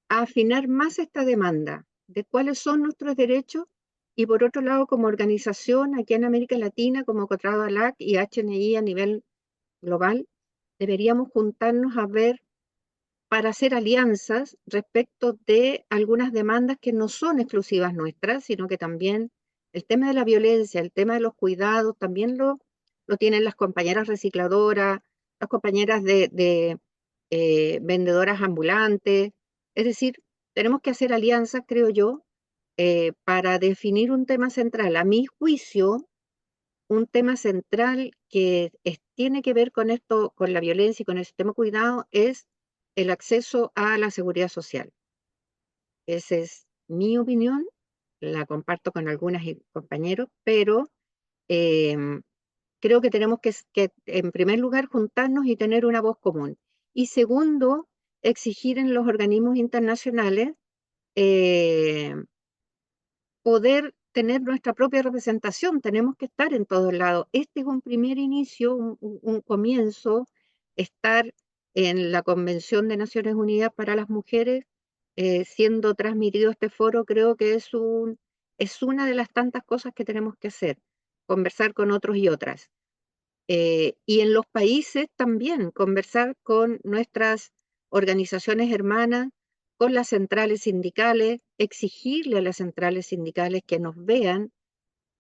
A: afinar más esta demanda de cuáles son nuestros derechos y por otro lado, como organización aquí en América Latina, como Contrado ALAC y HNI a nivel global, deberíamos juntarnos a ver para hacer alianzas respecto de algunas demandas que no son exclusivas nuestras, sino que también el tema de la violencia, el tema de los cuidados, también lo tienen las compañeras recicladoras, las compañeras de vendedoras ambulantes. Es decir, tenemos que hacer alianzas, creo yo, para definir un tema central. A mi juicio, un tema central que tiene que ver con esto, con la violencia y con el sistema de cuidado, es el acceso a la seguridad social. Esa es mi opinión, la comparto con algunas compañeros, pero em, creo que tenemos que, en primer lugar, juntarnos y tener una voz común. Y segundo, exigir en los organismos internacionales eh, poder tener nuestra propia representación. Tenemos que estar en todos lados. Este es un primer inicio, un comienzo, estar en la Convención de Naciones Unidas para las Mujeres, siendo transmitido este foro, creo que es una de las tantas cosas que tenemos que hacer, conversar con otros y otras. Y en los países también, conversar con nuestras organizaciones hermanas, con las centrales sindicales, exigirle a las centrales sindicales que nos vean,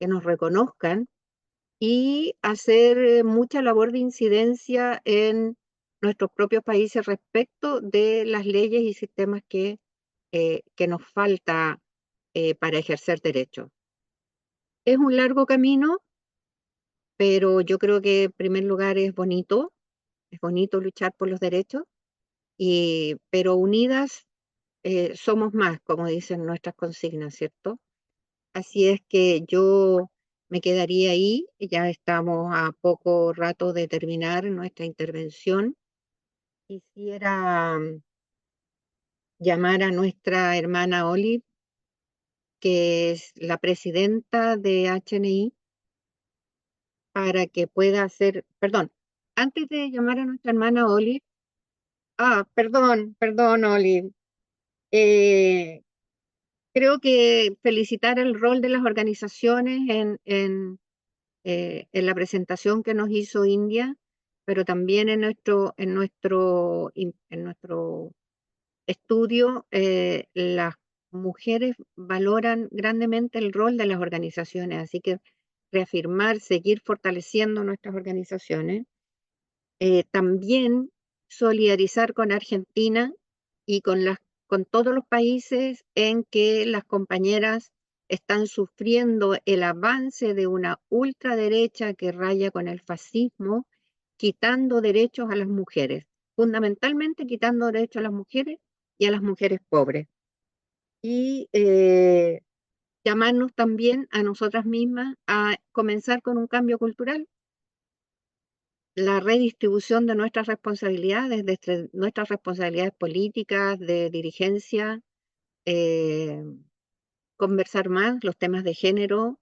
A: que nos reconozcan y hacer mucha labor de incidencia en nuestros propios países respecto de las leyes y sistemas que nos falta para ejercer derechos. Es un largo camino, pero yo creo que en primer lugar es bonito luchar por los derechos, pero unidas somos más, como dicen nuestras consignas, ¿cierto? Así es que yo me quedaría ahí, ya estamos a poco rato de terminar nuestra intervención. Quisiera llamar a nuestra hermana Olive, que es la presidenta de HNI, para que pueda hacer, perdón, antes de llamar a nuestra hermana Olive, perdón, Olive. Eh, Creo que felicitar el rol de las organizaciones en la presentación que nos hizo India, pero también en nuestro estudio, las mujeres valoran grandemente el rol de las organizaciones, así que reafirmar, seguir fortaleciendo nuestras organizaciones. También solidarizar con Argentina y con todos los países en que las compañeras están sufriendo el avance de una ultraderecha que raya con el fascismo, quitando derechos a las mujeres, fundamentalmente quitando derechos a las mujeres y a las mujeres pobres. Y llamarnos también a nosotras mismas a comenzar con un cambio cultural, la redistribución de nuestras responsabilidades, nuestras responsabilidades políticas, de dirigencia, eh, conversar más los temas de género.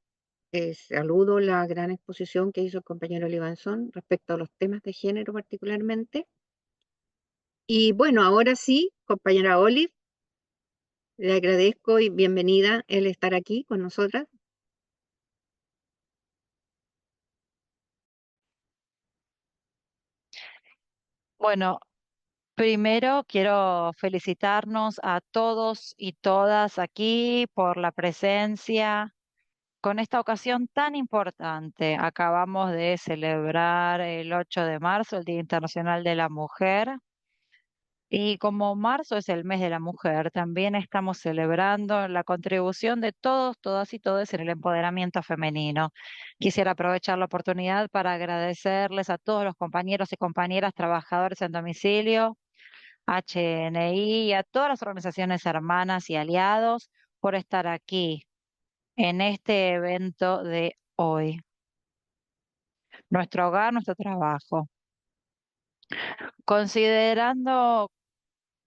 A: Saludo la gran exposición que hizo el compañero Libanzón respecto a los temas de género particularmente. Y bueno, ahora sí, compañera Olive, le agradezco y bienvenida el estar aquí con nosotras.
D: Bueno, primero quiero felicitarnos a todos y todas aquí por la presencia con esta ocasión tan importante. Acabamos de celebrar el 8 de marzo, el Día Internacional de la Mujer. Y como marzo es el mes de la mujer, también estamos celebrando la contribución de todos, todas y todos en el empoderamiento femenino. Quisiera aprovechar la oportunidad para agradecerles a todos los compañeros y compañeras trabajadores en domicilio, HNI y a todas las organizaciones hermanas y aliados por estar aquí en este evento de hoy. Nuestro hogar, nuestro trabajo. Considerando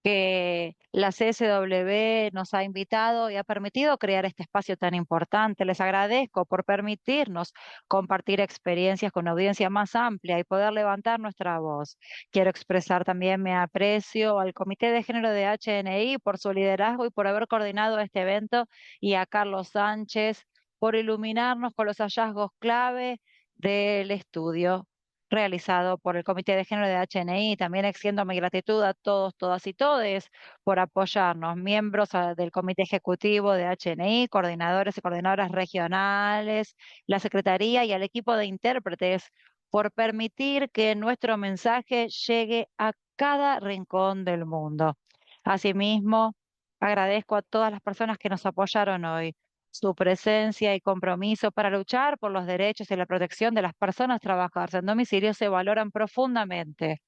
D: que la CSW nos ha invitado y ha permitido crear este espacio tan importante. Les agradezco por permitirnos compartir experiencias con una audiencia más amplia y poder levantar nuestra voz. Quiero expresar también mi aprecio al Comité de Género de HNI por su liderazgo y por haber coordinado este evento, y a Carlos Sánchez por iluminarnos con los hallazgos clave del estudio realizado por el Comité de Género de HNI. También extiendo mi gratitud a todos, todas y todes por apoyarnos, miembros del Comité Ejecutivo de HNI, coordinadores y coordinadoras regionales, la Secretaría y al equipo de intérpretes por permitir que nuestro mensaje llegue a cada rincón del mundo. Asimismo, agradezco a todas las personas que nos apoyaron hoy. Su presencia y compromiso para luchar por los derechos y la protección de las personas trabajadoras en domicilio se valoran profundamente.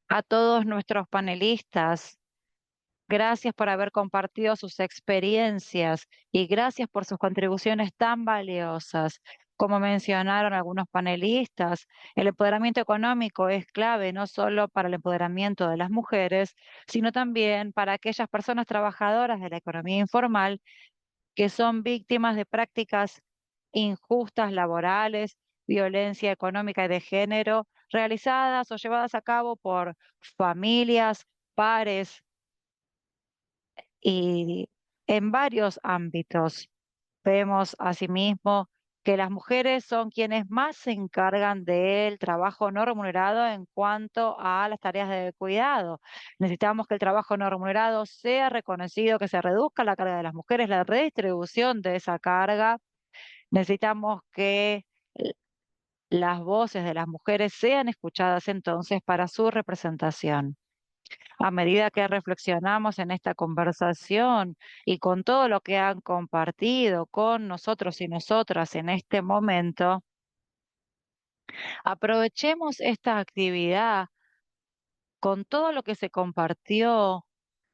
D: A todos nuestros panelistas, gracias por haber compartido sus experiencias y gracias por sus contribuciones tan valiosas. Como mencionaron algunos panelistas, el empoderamiento económico es clave no solo para el empoderamiento de las mujeres, sino también para aquellas personas trabajadoras de la economía informal que son víctimas de prácticas injustas laborales, violencia económica y de género, realizadas o llevadas a cabo por familias, pares y en varios ámbitos. Vemos asimismo que las mujeres son quienes más se encargan del trabajo no remunerado en cuanto a las tareas de cuidado. Necesitamos que el trabajo no remunerado sea reconocido, que se reduzca la carga de las mujeres, la redistribución de esa carga. Necesitamos que las voces de las mujeres sean escuchadas entonces para su representación. A medida que reflexionamos en esta conversación y con todo lo que han compartido con nosotros y nosotras en este momento, aprovechemos esta actividad con todo lo que se compartió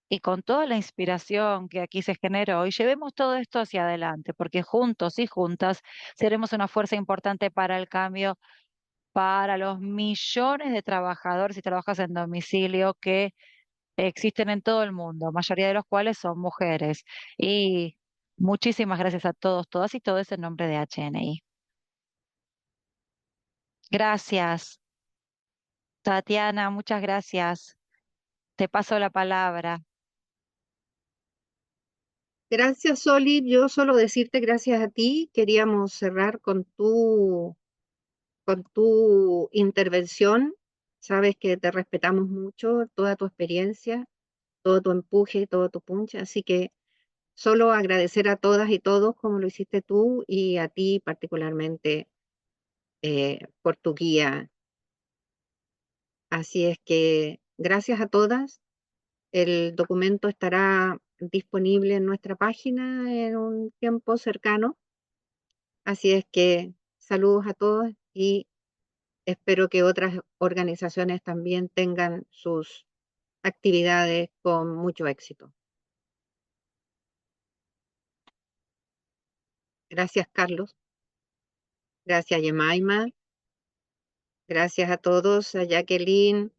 D: y con toda la inspiración que aquí se generó, y llevemos todo esto hacia adelante, porque juntos y juntas seremos una fuerza importante para el cambio, para los millones de trabajadores y trabajadoras en domicilio que existen en todo el mundo, mayoría de los cuales son mujeres. Y muchísimas gracias a todos, todas y todos en nombre de HNI. Gracias, Tatiana, muchas gracias. Te paso la palabra.
A: Gracias, Soli. Yo solo decirte gracias a ti. Queríamos cerrar con tu intervención. Sabes que te respetamos mucho, toda tu experiencia, todo tu empuje y todo tu punch. Así que solo agradecer a todas y todos como lo hiciste tú y a ti particularmente por tu guía. Así es que gracias a todas. El documento estará disponible en nuestra página en un tiempo cercano. Así es que saludos a todos y espero que otras organizaciones también tengan sus actividades con mucho éxito. Gracias, Carlos. Gracias, Yemaima. Gracias a todos, a Jacqueline,